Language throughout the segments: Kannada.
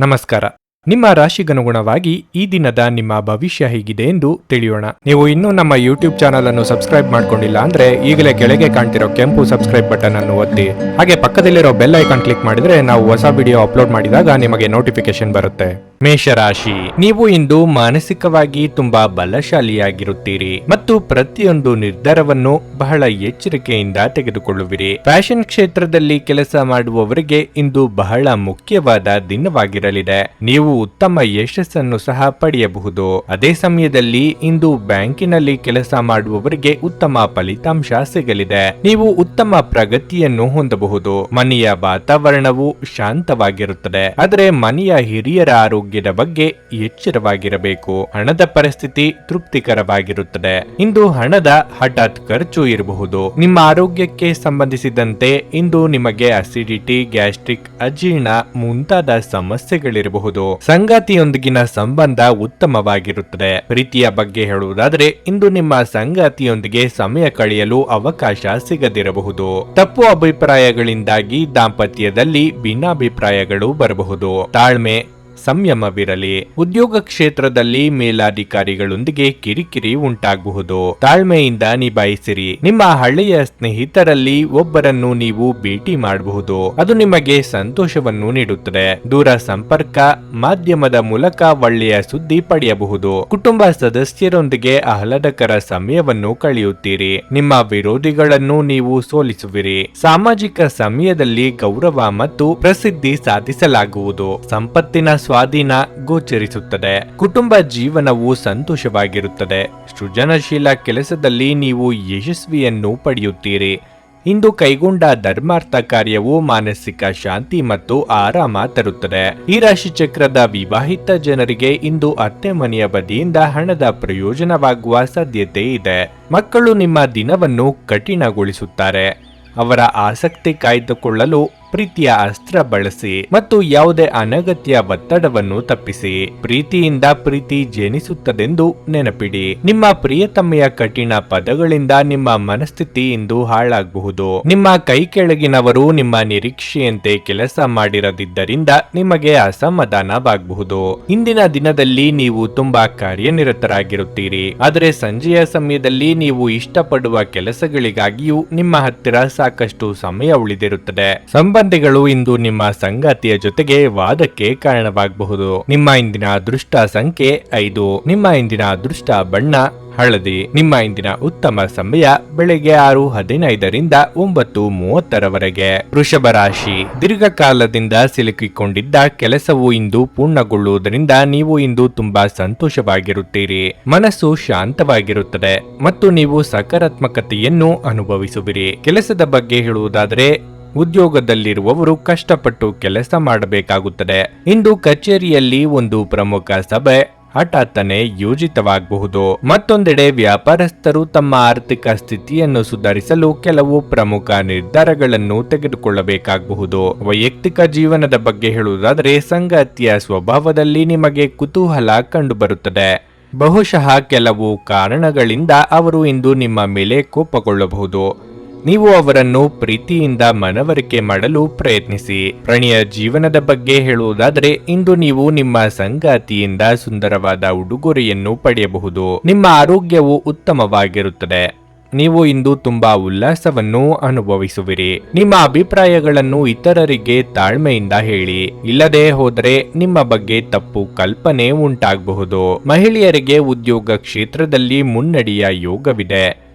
ನಮಸ್ಕಾರ. ನಿಮ್ಮ ರಾಶಿಗನುಗುಣವಾಗಿ ಈ ದಿನದ ನಿಮ್ಮ ಭವಿಷ್ಯ ಹೇಗಿದೆ ಎಂದು ತಿಳಿಯೋಣ. ನೀವು ಇನ್ನೂ ನಮ್ಮ ಯೂಟ್ಯೂಬ್ ಚಾನಲ್ ಅನ್ನು ಸಬ್ಸ್ಕ್ರೈಬ್ ಮಾಡ್ಕೊಂಡಿಲ್ಲ ಅಂದ್ರೆ ಈಗಲೇ ಕೆಳಗೆ ಕಾಣ್ತಿರೋ ಕೆಂಪು ಸಬ್ಸ್ಕ್ರೈಬ್ ಬಟನ್ ಅನ್ನು ಒತ್ತಿ, ಹಾಗೆ ಪಕ್ಕದಲ್ಲಿರೋ ಬೆಲ್ ಐಕಾನ್ ಕ್ಲಿಕ್ ಮಾಡಿದ್ರೆ ನಾವು ಹೊಸ ವಿಡಿಯೋ ಅಪ್ಲೋಡ್ ಮಾಡಿದಾಗ ನಿಮಗೆ ನೋಟಿಫಿಕೇಶನ್ ಬರುತ್ತೆ. ಮೇಷರಾಶಿ, ನೀವು ಇಂದು ಮಾನಸಿಕವಾಗಿ ತುಂಬಾ ಬಲಶಾಲಿಯಾಗಿರುತ್ತೀರಿ ಮತ್ತು ಪ್ರತಿಯೊಂದು ನಿರ್ಧಾರವನ್ನು ಬಹಳ ಎಚ್ಚರಿಕೆಯಿಂದ ತೆಗೆದುಕೊಳ್ಳುವಿರಿ. ಫ್ಯಾಷನ್ ಕ್ಷೇತ್ರದಲ್ಲಿ ಕೆಲಸ ಮಾಡುವವರಿಗೆ ಇಂದು ಬಹಳ ಮುಖ್ಯವಾದ ದಿನವಾಗಿರಲಿದೆ. ನೀವು ಉತ್ತಮ ಯಶಸ್ಸನ್ನು ಸಹ ಪಡೆಯಬಹುದು. ಅದೇ ಸಮಯದಲ್ಲಿ ಇಂದು ಬ್ಯಾಂಕಿನಲ್ಲಿ ಕೆಲಸ ಮಾಡುವವರಿಗೆ ಉತ್ತಮ ಫಲಿತಾಂಶ ಸಿಗಲಿದೆ. ನೀವು ಉತ್ತಮ ಪ್ರಗತಿಯನ್ನು ಹೊಂದಬಹುದು. ಮನೆಯ ವಾತಾವರಣವು ಶಾಂತವಾಗಿರುತ್ತದೆ, ಆದರೆ ಮನೆಯ ಹಿರಿಯರ ಆರೋಗ್ಯದ ಬಗ್ಗೆ ಎಚ್ಚರವಾಗಿರಬೇಕು. ಹಣದ ಪರಿಸ್ಥಿತಿ ತೃಪ್ತಿಕರವಾಗಿರುತ್ತದೆ. ಇಂದು ಹಣದ ಹಠಾತ್ ಖರ್ಚು ಇರಬಹುದು. ನಿಮ್ಮ ಆರೋಗ್ಯಕ್ಕೆ ಸಂಬಂಧಿಸಿದಂತೆ ಇಂದು ನಿಮಗೆ ಅಸಿಡಿಟಿ, ಗ್ಯಾಸ್ಟ್ರಿಕ್, ಅಜೀರ್ಣ ಮುಂತಾದ ಸಮಸ್ಯೆಗಳಿರಬಹುದು. ಸಂಗಾತಿಯೊಂದಿಗಿನ ಸಂಬಂಧ ಉತ್ತಮವಾಗಿರುತ್ತದೆ. ಪ್ರೀತಿಯ ಬಗ್ಗೆ ಹೇಳುವುದಾದರೆ ಇಂದು ನಿಮ್ಮ ಸಂಗಾತಿಯೊಂದಿಗೆ ಸಮಯ ಕಳೆಯಲು ಅವಕಾಶ ಸಿಗದಿರಬಹುದು. ತಪ್ಪು ಅಭಿಪ್ರಾಯಗಳಿಂದಾಗಿ ದಾಂಪತ್ಯದಲ್ಲಿ ಭಿನ್ನಾಭಿಪ್ರಾಯಗಳು ಬರಬಹುದು. ತಾಳ್ಮೆ, ಸಂಯಮವಿರಲಿ. ಉದ್ಯೋಗ ಕ್ಷೇತ್ರದಲ್ಲಿ ಮೇಲಾಧಿಕಾರಿಗಳೊಂದಿಗೆ ಕಿರಿಕಿರಿ ಉಂಟಾಗಬಹುದು. ತಾಳ್ಮೆಯಿಂದ ನಿಭಾಯಿಸಿರಿ. ನಿಮ್ಮ ಹಳೆಯ ಸ್ನೇಹಿತರಲ್ಲಿ ಒಬ್ಬರನ್ನು ನೀವು ಭೇಟಿ ಮಾಡಬಹುದು. ಅದು ನಿಮಗೆ ಸಂತೋಷವನ್ನು ನೀಡುತ್ತದೆ. ದೂರ ಸಂಪರ್ಕ ಮಾಧ್ಯಮದ ಮೂಲಕ ಒಳ್ಳೆಯ ಸುದ್ದಿ ಪಡೆಯಬಹುದು. ಕುಟುಂಬ ಸದಸ್ಯರೊಂದಿಗೆ ಆಹ್ಲಾದಕರ ಸಮಯವನ್ನು ಕಳೆಯುತ್ತೀರಿ. ನಿಮ್ಮ ವಿರೋಧಿಗಳನ್ನು ನೀವು ಸೋಲಿಸುವಿರಿ. ಸಾಮಾಜಿಕ ಸಮಯದಲ್ಲಿ ಗೌರವ ಮತ್ತು ಪ್ರಸಿದ್ಧಿ ಸಾಧಿಸಲಾಗುವುದು. ಸಂಪತ್ತಿನ ಸ್ವಾಧೀನ ಗೋಚರಿಸುತ್ತದೆ. ಕುಟುಂಬ ಜೀವನವು ಸಂತೋಷವಾಗಿರುತ್ತದೆ. ಸೃಜನಶೀಲ ಕೆಲಸದಲ್ಲಿ ನೀವು ಯಶಸ್ವಿಯನ್ನು ಪಡೆಯುತ್ತೀರಿ. ಇಂದು ಕೈಗೊಂಡ ಧರ್ಮಾರ್ಥ ಕಾರ್ಯವು ಮಾನಸಿಕ ಶಾಂತಿ ಮತ್ತು ಆರಾಮ ತರುತ್ತದೆ. ಈ ರಾಶಿ ಚಕ್ರದ ವಿವಾಹಿತ ಜನರಿಗೆ ಇಂದು ಅತ್ತೆ ಮನೆಯ ಬದಿಯಿಂದ ಹಣದ ಪ್ರಯೋಜನವಾಗುವ ಸಾಧ್ಯತೆ ಇದೆ. ಮಕ್ಕಳು ನಿಮ್ಮ ದಿನವನ್ನು ಕಠಿಣಗೊಳಿಸುತ್ತಾರೆ. ಅವರ ಆಸಕ್ತಿ ಕಾಯ್ದುಕೊಳ್ಳಲು ಪ್ರೀತಿಯ ಅಸ್ತ್ರ ಬಳಸಿ ಮತ್ತು ಯಾವುದೇ ಅನಗತ್ಯ ಒತ್ತಡವನ್ನು ತಪ್ಪಿಸಿ. ಪ್ರೀತಿಯಿಂದ ಪ್ರೀತಿ ಜನಿಸುತ್ತದೆಂದು ನೆನಪಿಡಿ. ನಿಮ್ಮ ಪ್ರಿಯತಮೆಯ ಕಠಿಣ ಪದಗಳಿಂದ ನಿಮ್ಮ ಮನಸ್ಥಿತಿ ಇಂದು ಹಾಳಾಗಬಹುದು. ನಿಮ್ಮ ಕೈ ಕೆಳಗಿನವರು ನಿಮ್ಮ ನಿರೀಕ್ಷೆಯಂತೆ ಕೆಲಸ ಮಾಡಿರದಿದ್ದರಿಂದ ನಿಮಗೆ ಅಸಮಾಧಾನವಾಗಬಹುದು. ಇಂದಿನ ದಿನದಲ್ಲಿ ನೀವು ತುಂಬಾ ಕಾರ್ಯನಿರತರಾಗಿರುತ್ತೀರಿ, ಆದರೆ ಸಂಜೆಯ ಸಮಯದಲ್ಲಿ ನೀವು ಇಷ್ಟಪಡುವ ಕೆಲಸಗಳಿಗಾಗಿಯೂ ನಿಮ್ಮ ಹತ್ತಿರ ಸಾಕಷ್ಟು ಸಮಯ ಉಳಿದಿರುತ್ತದೆ. ಸಂಬಂಧಿಗಳು ಇಂದು ನಿಮ್ಮ ಸಂಗಾತಿಯ ಜೊತೆಗೆ ವಾದಕ್ಕೆ ಕಾರಣವಾಗಬಹುದು. ನಿಮ್ಮ ಇಂದಿನ ಅದೃಷ್ಟ ಸಂಖ್ಯೆ 5. ನಿಮ್ಮ ಇಂದಿನ ಅದೃಷ್ಟ ಬಣ್ಣ ಹಳದಿ. ನಿಮ್ಮ ಇಂದಿನ ಉತ್ತಮ ಸಮಯ ಬೆಳಗ್ಗೆ 6:15ರಿಂದ 9:30ರವರೆಗೆ. ವೃಷಭ ರಾಶಿ, ದೀರ್ಘಕಾಲದಿಂದ ಸಿಲುಕಿಕೊಂಡಿದ್ದ ಕೆಲಸವು ಇಂದು ಪೂರ್ಣಗೊಳ್ಳುವುದರಿಂದ ನೀವು ಇಂದು ತುಂಬಾ ಸಂತೋಷವಾಗಿರುತ್ತೀರಿ. ಮನಸ್ಸು ಶಾಂತವಾಗಿರುತ್ತದೆ ಮತ್ತು ನೀವು ಸಕಾರಾತ್ಮಕತೆಯನ್ನು ಅನುಭವಿಸುವಿರಿ. ಕೆಲಸದ ಬಗ್ಗೆ ಹೇಳುವುದಾದರೆ ಉದ್ಯೋಗದಲ್ಲಿರುವವರು ಕಷ್ಟಪಟ್ಟು ಕೆಲಸ ಮಾಡಬೇಕಾಗುತ್ತದೆ. ಇಂದು ಕಚೇರಿಯಲ್ಲಿ ಒಂದು ಪ್ರಮುಖ ಸಭೆ ಹಠಾತ್ತನೆ ಯೋಜಿತವಾಗಬಹುದು. ಮತ್ತೊಂದೆಡೆ ವ್ಯಾಪಾರಸ್ಥರು ತಮ್ಮ ಆರ್ಥಿಕ ಸ್ಥಿತಿಯನ್ನು ಸುಧಾರಿಸಲು ಕೆಲವು ಪ್ರಮುಖ ನಿರ್ಧಾರಗಳನ್ನು ತೆಗೆದುಕೊಳ್ಳಬೇಕಾಗಬಹುದು. ವೈಯಕ್ತಿಕ ಜೀವನದ ಬಗ್ಗೆ ಹೇಳುವುದಾದರೆ ಸಂಗಾತಿಯ ಸ್ವಭಾವದಲ್ಲಿ ನಿಮಗೆ ಕುತೂಹಲ ಕಂಡುಬರುತ್ತದೆ. ಬಹುಶಃ ಕೆಲವು ಕಾರಣಗಳಿಂದ ಅವರು ಇಂದು ನಿಮ್ಮ ಮೇಲೆ ಕೋಪಗೊಳ್ಳಬಹುದು. ನೀವು ಅವರನ್ನು ಪ್ರೀತಿಯಿಂದ ಮನವರಿಕೆ ಮಾಡಲು ಪ್ರಯತ್ನಿಸಿ. ಪ್ರಣಯ ಜೀವನದ ಬಗ್ಗೆ ಹೇಳುವುದಾದರೆ ಇಂದು ನೀವು ನಿಮ್ಮ ಸಂಗಾತಿಯಿಂದ ಸುಂದರವಾದ ಉಡುಗೊರೆಯನ್ನು ಪಡೆಯಬಹುದು. ನಿಮ್ಮ ಆರೋಗ್ಯವು ಉತ್ತಮವಾಗಿರುತ್ತದೆ. ನೀವು ಇಂದು ತುಂಬಾ ಉಲ್ಲಾಸವನ್ನು ಅನುಭವಿಸುವಿರಿ. ನಿಮ್ಮ ಅಭಿಪ್ರಾಯಗಳನ್ನು ಇತರರಿಗೆ ತಾಳ್ಮೆಯಿಂದ ಹೇಳಿ. ಇಲ್ಲದೆ ಹೋದರೆ ನಿಮ್ಮ ಬಗ್ಗೆ ತಪ್ಪು ಕಲ್ಪನೆ ಉಂಟಾಗಬಹುದು. ಮಹಿಳೆಯರಿಗೆ ಉದ್ಯೋಗ ಕ್ಷೇತ್ರದಲ್ಲಿ ಮುನ್ನಡೆಯ ಯೋಗವಿದೆ.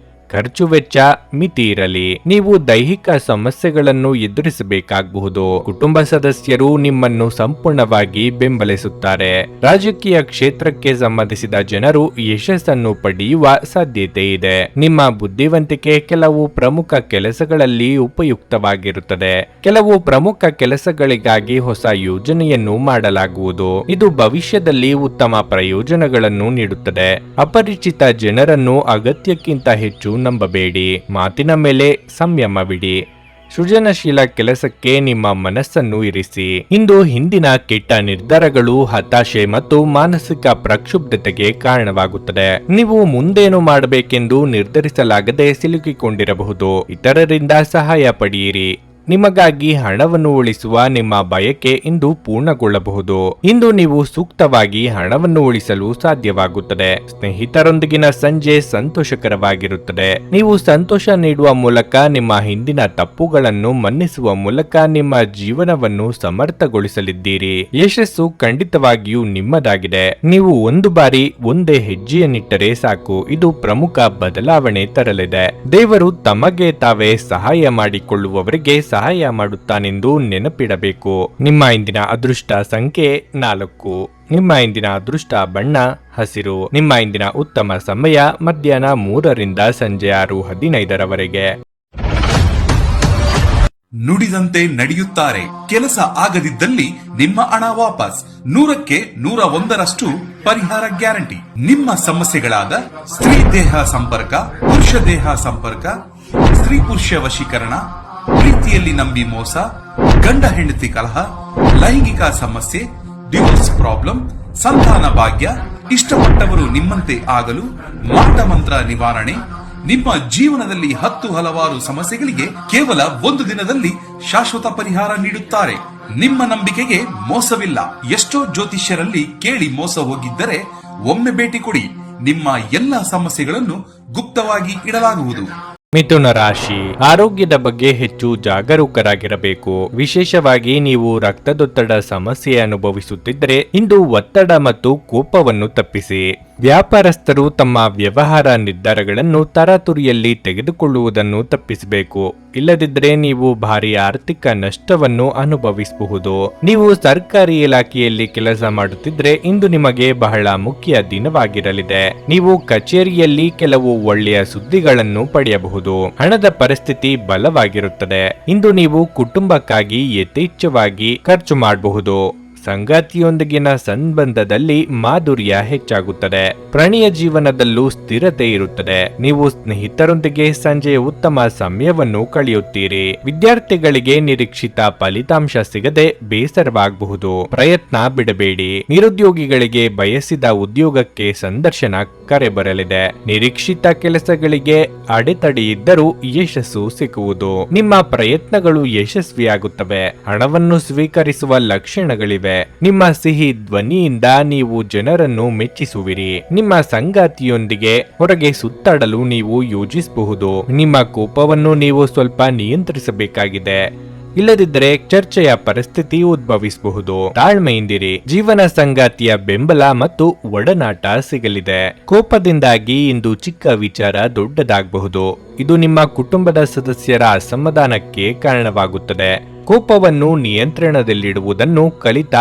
ಖರ್ಚು ವೆಚ್ಚ ಮಿತಿ ಇರಲಿ. ನೀವು ದೈಹಿಕ ಸಮಸ್ಯೆಗಳನ್ನು ಎದುರಿಸಬೇಕಾಗಬಹುದು. ಕುಟುಂಬ ಸದಸ್ಯರು ನಿಮ್ಮನ್ನು ಸಂಪೂರ್ಣವಾಗಿ ಬೆಂಬಲಿಸುತ್ತಾರೆ. ರಾಜಕೀಯ ಕ್ಷೇತ್ರಕ್ಕೆ ಸಂಬಂಧಿಸಿದ ಜನರು ಯಶಸ್ಸನ್ನು ಪಡೆಯುವ ಸಾಧ್ಯತೆ ಇದೆ. ನಿಮ್ಮ ಬುದ್ಧಿವಂತಿಕೆ ಕೆಲವು ಪ್ರಮುಖ ಕೆಲಸಗಳಲ್ಲಿ ಉಪಯುಕ್ತವಾಗಿರುತ್ತದೆ. ಕೆಲವು ಪ್ರಮುಖ ಕೆಲಸಗಳಿಗಾಗಿ ಹೊಸ ಯೋಜನೆಯನ್ನು ಮಾಡಲಾಗುವುದು. ಇದು ಭವಿಷ್ಯದಲ್ಲಿ ಉತ್ತಮ ಪ್ರಯೋಜನಗಳನ್ನು ನೀಡುತ್ತದೆ. ಅಪರಿಚಿತ ಜನರನ್ನು ಅಗತ್ಯಕ್ಕಿಂತ ಹೆಚ್ಚು ನಂಬಬೇಡಿ. ಮಾತಿನ ಮೇಲೆ ಸಂಯಮವಿಡಿ. ಸೃಜನಶೀಲ ಕೆಲಸಕ್ಕೆ ನಿಮ್ಮ ಮನಸ್ಸನ್ನು ಇರಿಸಿ. ಇಂದು ಹಿಂದಿನ ಕೆಟ್ಟ ನಿರ್ಧಾರಗಳು ಹತಾಶೆ ಮತ್ತು ಮಾನಸಿಕ ಪ್ರಕ್ಷುಬ್ಧತೆಗೆ ಕಾರಣವಾಗುತ್ತದೆ. ನೀವು ಮುಂದೇನು ಮಾಡಬೇಕೆಂದು ನಿರ್ಧರಿಸಲಾಗದೆ ಸಿಲುಕಿಕೊಂಡಿರಬಹುದು. ಇತರರಿಂದ ಸಹಾಯ ಪಡೆಯಿರಿ. ನಿಮಗಾಗಿ ಹಣವನ್ನು ಉಳಿಸುವ ನಿಮ್ಮ ಬಯಕೆ ಇಂದು ಪೂರ್ಣಗೊಳ್ಳಬಹುದು. ಇಂದು ನೀವು ಸೂಕ್ತವಾಗಿ ಹಣವನ್ನು ಉಳಿಸಲು ಸಾಧ್ಯವಾಗುತ್ತದೆ. ಸ್ನೇಹಿತರೊಂದಿಗಿನ ಸಂಜೆ ಸಂತೋಷಕರವಾಗಿರುತ್ತದೆ. ನೀವು ಸಂತೋಷ ನೀಡುವ ಮೂಲಕ ನಿಮ್ಮ ಹಿಂದಿನ ತಪ್ಪುಗಳನ್ನು ಮನ್ನಿಸುವ ಮೂಲಕ ನಿಮ್ಮ ಜೀವನವನ್ನು ಸಮರ್ಥಗೊಳಿಸಲಿದ್ದೀರಿ. ಯಶಸ್ಸು ಖಂಡಿತವಾಗಿಯೂ ನಿಮ್ಮದಾಗಿದೆ. ನೀವು ಒಂದು ಬಾರಿ ಒಂದೇ ಹೆಜ್ಜೆಯನ್ನಿಟ್ಟರೆ ಸಾಕು, ಇದು ಪ್ರಮುಖ ಬದಲಾವಣೆ ತರಲಿದೆ. ದೇವರು ತಮಗೆ ತಾವೇ ಸಹಾಯ ಮಾಡಿಕೊಳ್ಳುವವರಿಗೆ ಸಹಾಯ ಮಾಡುತ್ತಾನೆಂದು ನೆನಪಿಡಬೇಕು. ನಿಮ್ಮ ಇಂದಿನ ಅದೃಷ್ಟ ಸಂಖ್ಯೆ 4. ನಿಮ್ಮ ಇಂದಿನ ಅದೃಷ್ಟ ಬಣ್ಣ ಹಸಿರು. ನಿಮ್ಮ ಇಂದಿನ ಉತ್ತಮ ಸಮಯ ಮಧ್ಯಾಹ್ನ 3ರಿಂದ ಸಂಜೆ 6:15ರವರೆಗೆ. ನುಡಿದಂತೆ ನಡೆಯುತ್ತಾರೆ. ಕೆಲಸ ಆಗದಿದ್ದಲ್ಲಿ ನಿಮ್ಮ ಹಣ ವಾಪಸ್. 100ಕ್ಕೆ 101ರಷ್ಟು ಪರಿಹಾರ ಗ್ಯಾರಂಟಿ. ನಿಮ್ಮ ಸಮಸ್ಯೆಗಳಾದ ಸ್ತ್ರೀ ದೇಹ ಸಂಪರ್ಕ, ಪುರುಷ ದೇಹ ಸಂಪರ್ಕ, ಸ್ತ್ರೀ ಪುರುಷ ವಶೀಕರಣ, ಪ್ರೀತಿಯಲ್ಲಿ ನಂಬಿ ಮೋಸ, ಗಂಡ ಹೆಂಡತಿ ಕಲಹ, ಲೈಂಗಿಕ ಸಮಸ್ಯೆ, ಡಿವೋರ್ಸ್ ಪ್ರಾಬ್ಲಮ್, ಸಂತಾನ ಭಾಗ್ಯ, ಇಷ್ಟಪಟ್ಟವರು ನಿಮ್ಮಂತೆ ಆಗಲು ಮಾಟ ಮಂತ್ರ ನಿವಾರಣೆ, ನಿಮ್ಮ ಜೀವನದಲ್ಲಿ 10 ಹಲವಾರು ಸಮಸ್ಯೆಗಳಿಗೆ ಕೇವಲ 1 ದಿನದಲ್ಲಿ ಶಾಶ್ವತ ಪರಿಹಾರ ನೀಡುತ್ತಾರೆ. ನಿಮ್ಮ ನಂಬಿಕೆಗೆ ಮೋಸವಿಲ್ಲ. ಎಷ್ಟೋ ಜ್ಯೋತಿಷ್ಯರಲ್ಲಿ ಕೇಳಿ ಮೋಸ ಹೋಗಿದ್ದರೆ ಒಮ್ಮೆ ಭೇಟಿ ಕೊಡಿ. ನಿಮ್ಮ ಎಲ್ಲ ಸಮಸ್ಯೆಗಳನ್ನು ಗುಪ್ತವಾಗಿ ಇಡಲಾಗುವುದು. ಮಿಥುನ ರಾಶಿ. ಆರೋಗ್ಯದ ಬಗ್ಗೆ ಹೆಚ್ಚು ಜಾಗರೂಕರಾಗಿರಬೇಕು. ವಿಶೇಷವಾಗಿ ನೀವು ರಕ್ತದೊತ್ತಡ ಸಮಸ್ಯೆ ಅನುಭವಿಸುತ್ತಿದ್ದರೆ ಇಂದು ಒತ್ತಡ ಮತ್ತು ಕೋಪವನ್ನು ತಪ್ಪಿಸಿ. ವ್ಯಾಪಾರಸ್ಥರು ತಮ್ಮ ವ್ಯವಹಾರ ನಿರ್ಧಾರಗಳನ್ನು ತರಾತುರಿಯಲ್ಲಿ ತೆಗೆದುಕೊಳ್ಳುವುದನ್ನು ತಪ್ಪಿಸಬೇಕು. ಇಲ್ಲದಿದ್ದರೆ ನೀವು ಭಾರಿ ಆರ್ಥಿಕ ನಷ್ಟವನ್ನು ಅನುಭವಿಸಬಹುದು. ನೀವು ಸರ್ಕಾರಿ ಇಲಾಖೆಯಲ್ಲಿ ಕೆಲಸ ಮಾಡುತ್ತಿದ್ರೆ ಇಂದು ನಿಮಗೆ ಬಹಳ ಮುಖ್ಯ ದಿನವಾಗಿರಲಿದೆ. ನೀವು ಕಚೇರಿಯಲ್ಲಿ ಕೆಲವು ಒಳ್ಳೆಯ ಸುದ್ದಿಗಳನ್ನು ಪಡೆಯಬಹುದು. ಹಣದ ಪರಿಸ್ಥಿತಿ ಬಲವಾಗಿರುತ್ತದೆ. ಇಂದು ನೀವು ಕುಟುಂಬಕ್ಕಾಗಿ ಯಥೇಚ್ಛವಾಗಿ ಖರ್ಚು ಮಾಡಬಹುದು. ಸಂಗಾತಿಯೊಂದಿಗಿನ ಸಂಬಂಧದಲ್ಲಿ ಮಾಧುರ್ಯ ಹೆಚ್ಚಾಗುತ್ತದೆ. ಪ್ರಣಯ ಜೀವನದಲ್ಲೂ ಸ್ಥಿರತೆ ಇರುತ್ತದೆ. ನೀವು ಸ್ನೇಹಿತರೊಂದಿಗೆ ಸಂಜೆ ಉತ್ತಮ ಸಮಯವನ್ನು ಕಳೆಯುತ್ತೀರಿ. ವಿದ್ಯಾರ್ಥಿಗಳಿಗೆ ನಿರೀಕ್ಷಿತ ಫಲಿತಾಂಶ ಸಿಗದೆ ಬೇಸರವಾಗಬಹುದು. ಪ್ರಯತ್ನ ಬಿಡಬೇಡಿ. ನಿರುದ್ಯೋಗಿಗಳಿಗೆ ಬಯಸಿದ ಉದ್ಯೋಗಕ್ಕೆ ಸಂದರ್ಶನ ಕರೆ ಬರಲಿದೆ. ನಿರೀಕ್ಷಿತ ಕೆಲಸಗಳಿಗೆ ಅಡೆತಡೆ ಇದ್ದರೂ ಯಶಸ್ಸು ಸಿಗುವುದು. ನಿಮ್ಮ ಪ್ರಯತ್ನಗಳು ಯಶಸ್ವಿಯಾಗುತ್ತವೆ. ಹಣವನ್ನು ಸ್ವೀಕರಿಸುವ ಲಕ್ಷಣಗಳಿವೆ. ನಿಮ್ಮ ಸಿಹಿ ಧ್ವನಿಯಿಂದ ನೀವು ಜನರನ್ನು ಮೆಚ್ಚಿಸುವಿರಿ. ನಿಮ್ಮ ಸಂಗಾತಿಯೊಂದಿಗೆ ಹೊರಗೆ ಸುತ್ತಾಡಲು ನೀವು ಯೋಜಿಸಬಹುದು. ನಿಮ್ಮ ಕೋಪವನ್ನು ನೀವು ಸ್ವಲ್ಪ ನಿಯಂತ್ರಿಸಬೇಕಾಗಿದೆ. ಇಲ್ಲದಿದ್ದರೆ ಚರ್ಚೆಯ ಪರಿಸ್ಥಿತಿ ಉದ್ಭವಿಸಬಹುದು. ತಾಳ್ಮೆಯಿಂದಿರಿ. ಜೀವನ ಸಂಗಾತಿಯ ಬೆಂಬಲ ಮತ್ತು ಒಡನಾಟ ಸಿಗಲಿದೆ. ಕೋಪದಿಂದಾಗಿ ಇಂದು ಚಿಕ್ಕ ವಿಚಾರ ದೊಡ್ಡದಾಗಬಹುದು. ಇದು ನಿಮ್ಮ ಕುಟುಂಬದ ಸದಸ್ಯರ ಅಸಮಾಧಾನಕ್ಕೆ ಕಾರಣವಾಗುತ್ತದೆ. ಕೋಪವನ್ನು ನಿಯಂತ್ರಣದಲ್ಲಿಡುವುದನ್ನು ಕಲಿತ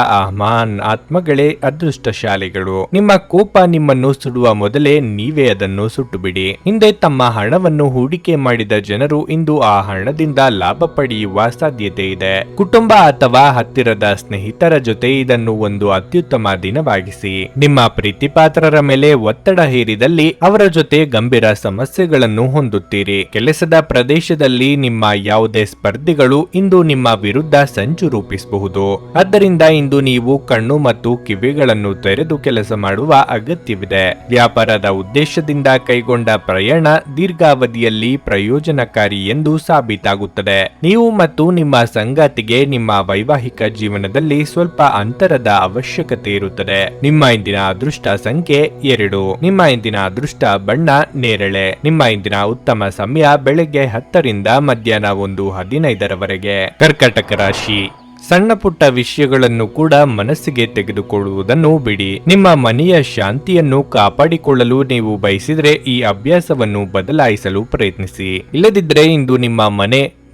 ಆತ್ಮಗಳೇ ಅದೃಷ್ಟಶಾಲಿಗಳು. ನಿಮ್ಮ ಕೋಪ ನಿಮ್ಮನ್ನು ಸುಡುವ ಮೊದಲೇ ನೀವೇ ಅದನ್ನು ಸುಟ್ಟು ಬಿಡಿ. ಹಿಂದೆ ತಮ್ಮ ಹಣವನ್ನು ಹೂಡಿಕೆ ಮಾಡಿದ ಜನರು ಇಂದು ಆ ಹಣದಿಂದ ಲಾಭ ಪಡೆಯುವ ಸಾಧ್ಯತೆ ಇದೆ. ಕುಟುಂಬ ಅಥವಾ ಹತ್ತಿರದ ಸ್ನೇಹಿತರ ಜೊತೆ ಇದನ್ನು ಒಂದು ಅತ್ಯುತ್ತಮ ದಿನವಾಗಿಸಿ. ನಿಮ್ಮ ಪ್ರೀತಿಪಾತ್ರರ ಮೇಲೆ ಒತ್ತಡ ಹೇರಿದಲ್ಲಿ ಅವರ ಜೊತೆ ಗಂಭೀರ ಸಮಸ್ಯೆಗಳನ್ನು ಹೊಂದುತ್ತೀರಿ. ಕೆಲಸದ ಪ್ರದೇಶದಲ್ಲಿ ನಿಮ್ಮ ಯಾವುದೇ ಸ್ಪರ್ಧಿಗಳು ಇಂದು ನಿಮ್ಮ ವಿರುದ್ಧ ಸಂಚು ರೂಪಿಸಬಹುದು. ಆದ್ದರಿಂದ ಇಂದು ನೀವು ಕಣ್ಣು ಮತ್ತು ಕಿವಿಗಳನ್ನು ತೆರೆದು ಕೆಲಸ ಮಾಡುವ ಅಗತ್ಯವಿದೆ. ವ್ಯಾಪಾರದ ಉದ್ದೇಶದಿಂದ ಕೈಗೊಂಡ ಪ್ರಯಾಣ ದೀರ್ಘಾವಧಿಯಲ್ಲಿ ಪ್ರಯೋಜನಕಾರಿ ಎಂದು ಸಾಬೀತಾಗುತ್ತದೆ. ನೀವು ಮತ್ತು ನಿಮ್ಮ ಸಂಗಾತಿಗೆ ನಿಮ್ಮ ವೈವಾಹಿಕ ಜೀವನದಲ್ಲಿ ಸ್ವಲ್ಪ ಅಂತರದ ಅವಶ್ಯಕತೆ ಇರುತ್ತದೆ. ನಿಮ್ಮ ಇಂದಿನ ಅದೃಷ್ಟ ಸಂಖ್ಯೆ 2. ನಿಮ್ಮ ಇಂದಿನ ಅದೃಷ್ಟ ಬಣ್ಣ ನೇರಳೆ. ನಿಮ್ಮ ಇಂದಿನ ಉತ್ತಮ ಸಮಯ ಬೆಳಗ್ಗೆ 10ರಿಂದ ಮಧ್ಯಾಹ್ನ 1:15ರವರೆಗೆ. ಕರ್ಕಾಟಕ ರಾಶಿ. ಸಣ್ಣ ಪುಟ್ಟ ವಿಷಯಗಳನ್ನು ಕೂಡ ಮನಸ್ಸಿಗೆ ತೆಗೆದುಕೊಳ್ಳುವುದನ್ನು ಬಿಡಿ. ನಿಮ್ಮ ಮನೆಯ ಶಾಂತಿಯನ್ನು ಕಾಪಾಡಿಕೊಳ್ಳಲು ನೀವು ಬಯಸಿದರೆ ಈ ಅಭ್ಯಾಸವನ್ನು ಬದಲಾಯಿಸಲು ಪ್ರಯತ್ನಿಸಿ. ಇಲ್ಲದಿದ್ದರೆ ಇಂದು ನಿಮ್ಮ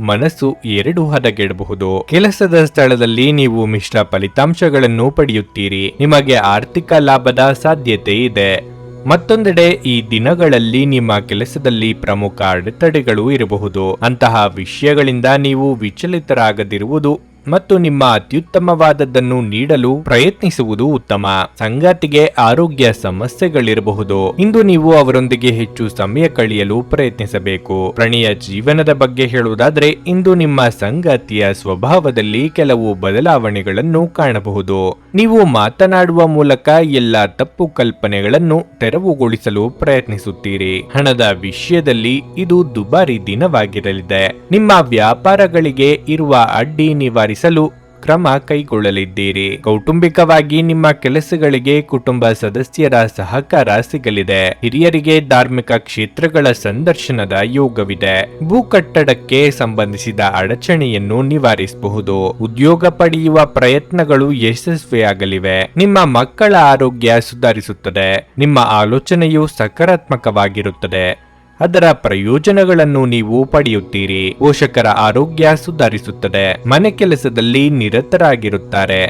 ಮನಸ್ಸು 2 ಹದಗೆಡಬಹುದು. ಕೆಲಸದ ಸ್ಥಳದಲ್ಲಿ ನೀವು ಮಿಶ್ರ ಫಲಿತಾಂಶಗಳನ್ನು ಪಡೆಯುತ್ತೀರಿ. ನಿಮಗೆ ಆರ್ಥಿಕ ಲಾಭದ ಸಾಧ್ಯತೆ ಇದೆ. ಮತ್ತೊಂದೆಡೆ ಈ ದಿನಗಳಲ್ಲಿ ನಿಮ್ಮ ಕೆಲಸದಲ್ಲಿ ಪ್ರಮುಖ ಅಡೆತಡೆಗಳು ಇರಬಹುದು. ಅಂತಹ ವಿಷಯಗಳಿಂದ ನೀವು ವಿಚಲಿತರಾಗದಿರುವುದು ಮತ್ತು ನಿಮ್ಮ ಅತ್ಯುತ್ತಮವಾದದ್ದನ್ನು ನೀಡಲು ಪ್ರಯತ್ನಿಸುವುದು ಉತ್ತಮ. ಸಂಗಾತಿಗೆ ಆರೋಗ್ಯ ಸಮಸ್ಯೆಗಳಿರಬಹುದು. ಇಂದು ನೀವು ಅವರೊಂದಿಗೆ ಹೆಚ್ಚು ಸಮಯ ಕಳೆಯಲು ಪ್ರಯತ್ನಿಸಬೇಕು. ಪ್ರಣಯ ಜೀವನದ ಬಗ್ಗೆ ಹೇಳುವುದಾದ್ರೆ ಇಂದು ನಿಮ್ಮ ಸಂಗಾತಿಯ ಸ್ವಭಾವದಲ್ಲಿ ಕೆಲವು ಬದಲಾವಣೆಗಳನ್ನು ಕಾಣಬಹುದು. ನೀವು ಮಾತನಾಡುವ ಮೂಲಕ ಎಲ್ಲ ತಪ್ಪು ಕಲ್ಪನೆಗಳನ್ನು ತೆರವುಗೊಳಿಸಲು ಪ್ರಯತ್ನಿಸುತ್ತೀರಿ. ಹಣದ ವಿಷಯದಲ್ಲಿ ಇದು ದುಬಾರಿ ದಿನವಾಗಿರಲಿದೆ. ನಿಮ್ಮ ವ್ಯಾಪಾರಗಳಿಗೆ ಇರುವ ಅಡ್ಡಿ ನಿವಾರಿಸಲು ಕ್ರಮ ಕೈಗೊಳ್ಳಲಿದ್ದೀರಿ. ಕೌಟುಂಬಿಕವಾಗಿ ನಿಮ್ಮ ಕೆಲಸಗಳಿಗೆ ಕುಟುಂಬ ಸದಸ್ಯರ ಸಹಕಾರ ಸಿಗಲಿದೆ. ಹಿರಿಯರಿಗೆ ಧಾರ್ಮಿಕ ಕ್ಷೇತ್ರಗಳ ಸಂದರ್ಶನದ ಯೋಗವಿದೆ. ಭೂ ಕಟ್ಟಡಕ್ಕೆ ಸಂಬಂಧಿಸಿದ ಅಡಚಣೆಯನ್ನು ನಿವಾರಿಸಬಹುದು. ಉದ್ಯೋಗ ಪಡೆಯುವ ಪ್ರಯತ್ನಗಳು ಯಶಸ್ವಿಯಾಗಲಿವೆ. ನಿಮ್ಮ ಮಕ್ಕಳ ಆರೋಗ್ಯ ಸುಧಾರಿಸುತ್ತದೆ. ನಿಮ್ಮ ಆಲೋಚನೆಯು ಸಕಾರಾತ್ಮಕವಾಗಿರುತ್ತದೆ. ಅದರ ಪ್ರಯೋಜನಗಳನ್ನು ನೀವು ಪಡೆಯುತ್ತೀರಿ. ಪೋಷಕರ ಆರೋಗ್ಯ ಸುಧಾರಿಸುತ್ತದೆ. ಮನೆ ಕೆಲಸದಲ್ಲಿ ನಿರತರಾಗಿರುತ್ತಾರೆ.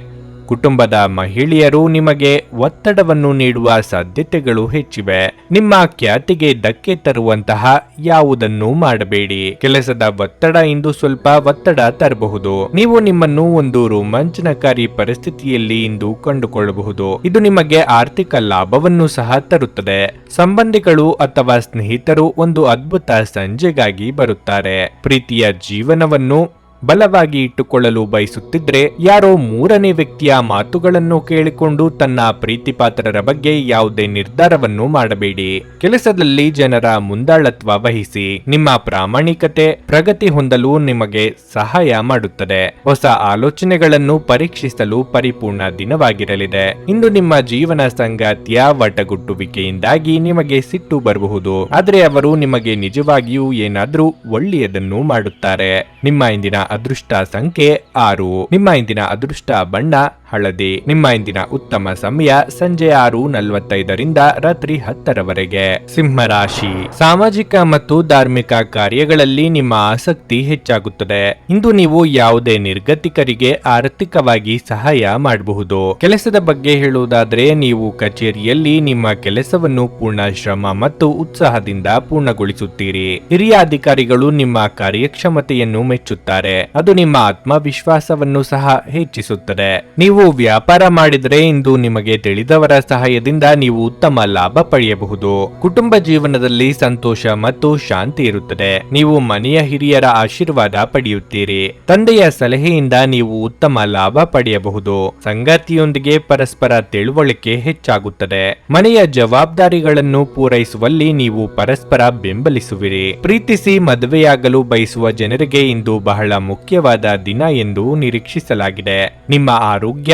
ಕುಟುಂಬದ ಮಹಿಳೆಯರು ನಿಮಗೆ ಒತ್ತಡವನ್ನು ನೀಡುವ ಸಾಧ್ಯತೆಗಳು ಹೆಚ್ಚಿವೆ. ನಿಮ್ಮ ಖ್ಯಾತಿಗೆ ಧಕ್ಕೆ ತರುವಂತಹ ಯಾವುದನ್ನು ಮಾಡಬೇಡಿ. ಕೆಲಸದ ಒತ್ತಡ ಇಂದು ಸ್ವಲ್ಪ ಒತ್ತಡ ತರಬಹುದು. ನೀವು ನಿಮ್ಮನ್ನು ಒಂದು ರೋಮಾಂಚನಕಾರಿ ಪರಿಸ್ಥಿತಿಯಲ್ಲಿ ಇಂದು ಕಂಡುಕೊಳ್ಳಬಹುದು. ಇದು ನಿಮಗೆ ಆರ್ಥಿಕ ಲಾಭವನ್ನು ಸಹ ತರುತ್ತದೆ. ಸಂಬಂಧಿಗಳು ಅಥವಾ ಸ್ನೇಹಿತರು ಒಂದು ಅದ್ಭುತ ಸಂಜೆಗಾಗಿ ಬರುತ್ತಾರೆ. ಪ್ರೀತಿಯ ಜೀವನವನ್ನು ಬಲವಾಗಿ ಇಟ್ಟುಕೊಳ್ಳಲು ಬಯಸುತ್ತಿದ್ರೆ ಯಾರೋ ಮೂರನೇ ವ್ಯಕ್ತಿಯ ಮಾತುಗಳನ್ನು ಕೇಳಿಕೊಂಡು ತನ್ನ ಪ್ರೀತಿಪಾತ್ರರ ಬಗ್ಗೆ ಯಾವುದೇ ನಿರ್ಧಾರವನ್ನು ಮಾಡಬೇಡಿ. ಕೆಲಸದಲ್ಲಿ ಜನರ ಮುಂದಾಳತ್ವ ವಹಿಸಿ. ನಿಮ್ಮ ಪ್ರಾಮಾಣಿಕತೆ ಪ್ರಗತಿ ಹೊಂದಲು ನಿಮಗೆ ಸಹಾಯ ಮಾಡುತ್ತದೆ. ಹೊಸ ಆಲೋಚನೆಗಳನ್ನು ಪರೀಕ್ಷಿಸಲು ಪರಿಪೂರ್ಣ ದಿನವಾಗಿರಲಿದೆ. ಇಂದು ನಿಮ್ಮ ಜೀವನ ಸಂಗಾತಿಯ ವಟಗುಟ್ಟುವಿಕೆಯಿಂದಾಗಿ ನಿಮಗೆ ಸಿಟ್ಟು ಬರಬಹುದು. ಆದರೆ ಅವರು ನಿಮಗೆ ನಿಜವಾಗಿಯೂ ಏನಾದ್ರೂ ಒಳ್ಳೆಯದನ್ನು ಮಾಡುತ್ತಾರೆ. ನಿಮ್ಮ ಇಂದಿನ ಅದೃಷ್ಟ ಸಂಖ್ಯೆ 6. ನಿಮ್ಮ ಇಂದಿನ ಅದೃಷ್ಟ ಬಣ್ಣ ಹಳದಿ. ನಿಮ್ಮ ಇಂದಿನ ಉತ್ತಮ ಸಮಯ ಸಂಜೆ 6:45 ರಾತ್ರಿ 10 ಸಿಂಹ ರಾಶಿ. ಸಾಮಾಜಿಕ ಮತ್ತು ಧಾರ್ಮಿಕ ಕಾರ್ಯಗಳಲ್ಲಿ ನಿಮ್ಮ ಆಸಕ್ತಿ ಹೆಚ್ಚಾಗುತ್ತದೆ. ಇಂದು ನೀವು ಯಾವುದೇ ನಿರ್ಗತಿಕರಿಗೆ ಆರ್ಥಿಕವಾಗಿ ಸಹಾಯ ಮಾಡಬಹುದು. ಕೆಲಸದ ಬಗ್ಗೆ ಹೇಳುವುದಾದ್ರೆ ನೀವು ಕಚೇರಿಯಲ್ಲಿ ನಿಮ್ಮ ಕೆಲಸವನ್ನು ಪೂರ್ಣ ಶ್ರಮ ಮತ್ತು ಉತ್ಸಾಹದಿಂದ ಪೂರ್ಣಗೊಳಿಸುತ್ತೀರಿ. ಹಿರಿಯ ಅಧಿಕಾರಿಗಳು ನಿಮ್ಮ ಕಾರ್ಯಕ್ಷಮತೆಯನ್ನು ಮೆಚ್ಚುತ್ತಾರೆ. ಅದು ನಿಮ್ಮ ಆತ್ಮವಿಶ್ವಾಸವನ್ನು ಸಹ ಹೆಚ್ಚಿಸುತ್ತದೆ. ನೀವು ವ್ಯಾಪಾರ ಮಾಡಿದರೆ ಇಂದು ನಿಮಗೆ ತಿಳಿದವರ ಸಹಾಯದಿಂದ ನೀವು ಉತ್ತಮ ಲಾಭ ಪಡೆಯಬಹುದು. ಕುಟುಂಬ ಜೀವನದಲ್ಲಿ ಸಂತೋಷ ಮತ್ತು ಶಾಂತಿ ಇರುತ್ತದೆ. ನೀವು ಮನೆಯ ಹಿರಿಯರ ಆಶೀರ್ವಾದ ಪಡೆಯುತ್ತೀರಿ. ತಂದೆಯ ಸಲಹೆಯಿಂದ ನೀವು ಉತ್ತಮ ಲಾಭ ಪಡೆಯಬಹುದು. ಸಂಗಾತಿಯೊಂದಿಗೆ ಪರಸ್ಪರ ತಿಳುವಳಿಕೆ ಹೆಚ್ಚಾಗುತ್ತದೆ. ಮನೆಯ ಜವಾಬ್ದಾರಿಗಳನ್ನು ಪೂರೈಸುವಲ್ಲಿ ನೀವು ಪರಸ್ಪರ ಬೆಂಬಲಿಸುವಿರಿ. ಪ್ರೀತಿಸಿ ಮದುವೆಯಾಗಲು ಬಯಸುವ ಜನರಿಗೆ ಇಂದು ಬಹಳ ಮುಖ್ಯವಾದ ದಿನ ಎಂದು ನಿರೀಕ್ಷಿಸಲಾಗಿದೆ. ನಿಮ್ಮ ಆರೋಗ್ಯ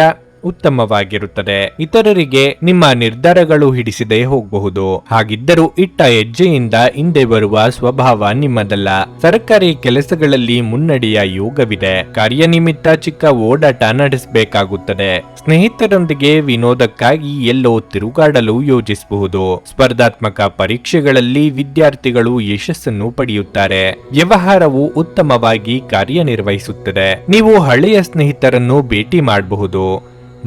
ಉತ್ತಮವಾಗಿರುತ್ತದೆ. ಇತರರಿಗೆ ನಿಮ್ಮ ನಿರ್ಧಾರಗಳು ಹಿಡಿಸದೆ ಹೋಗಬಹುದು. ಹಾಗಿದ್ದರೂ ಇಟ್ಟ ಹೆಜ್ಜೆಯಿಂದ ಹಿಂದೆ ಬರುವ ಸ್ವಭಾವ ನಿಮ್ಮದಲ್ಲ. ಸರ್ಕಾರಿ ಕೆಲಸಗಳಲ್ಲಿ ಮುನ್ನಡೆಯ ಯೋಗವಿದೆ. ಕಾರ್ಯನಿಮಿತ್ತ ಚಿಕ್ಕ ಓಡಾಟ ನಡೆಸಬೇಕಾಗುತ್ತದೆ. ಸ್ನೇಹಿತರೊಂದಿಗೆ ವಿನೋದಕ್ಕಾಗಿ ಎಲ್ಲೋ ತಿರುಗಾಡಲು ಯೋಜಿಸಬಹುದು. ಸ್ಪರ್ಧಾತ್ಮಕ ಪರೀಕ್ಷೆಗಳಲ್ಲಿ ವಿದ್ಯಾರ್ಥಿಗಳು ಯಶಸ್ಸನ್ನು ಪಡೆಯುತ್ತಾರೆ. ವ್ಯವಹಾರವು ಉತ್ತಮವಾಗಿ ಕಾರ್ಯನಿರ್ವಹಿಸುತ್ತದೆ. ನೀವು ಹಳೆಯ ಸ್ನೇಹಿತರನ್ನು ಭೇಟಿ ಮಾಡಬಹುದು.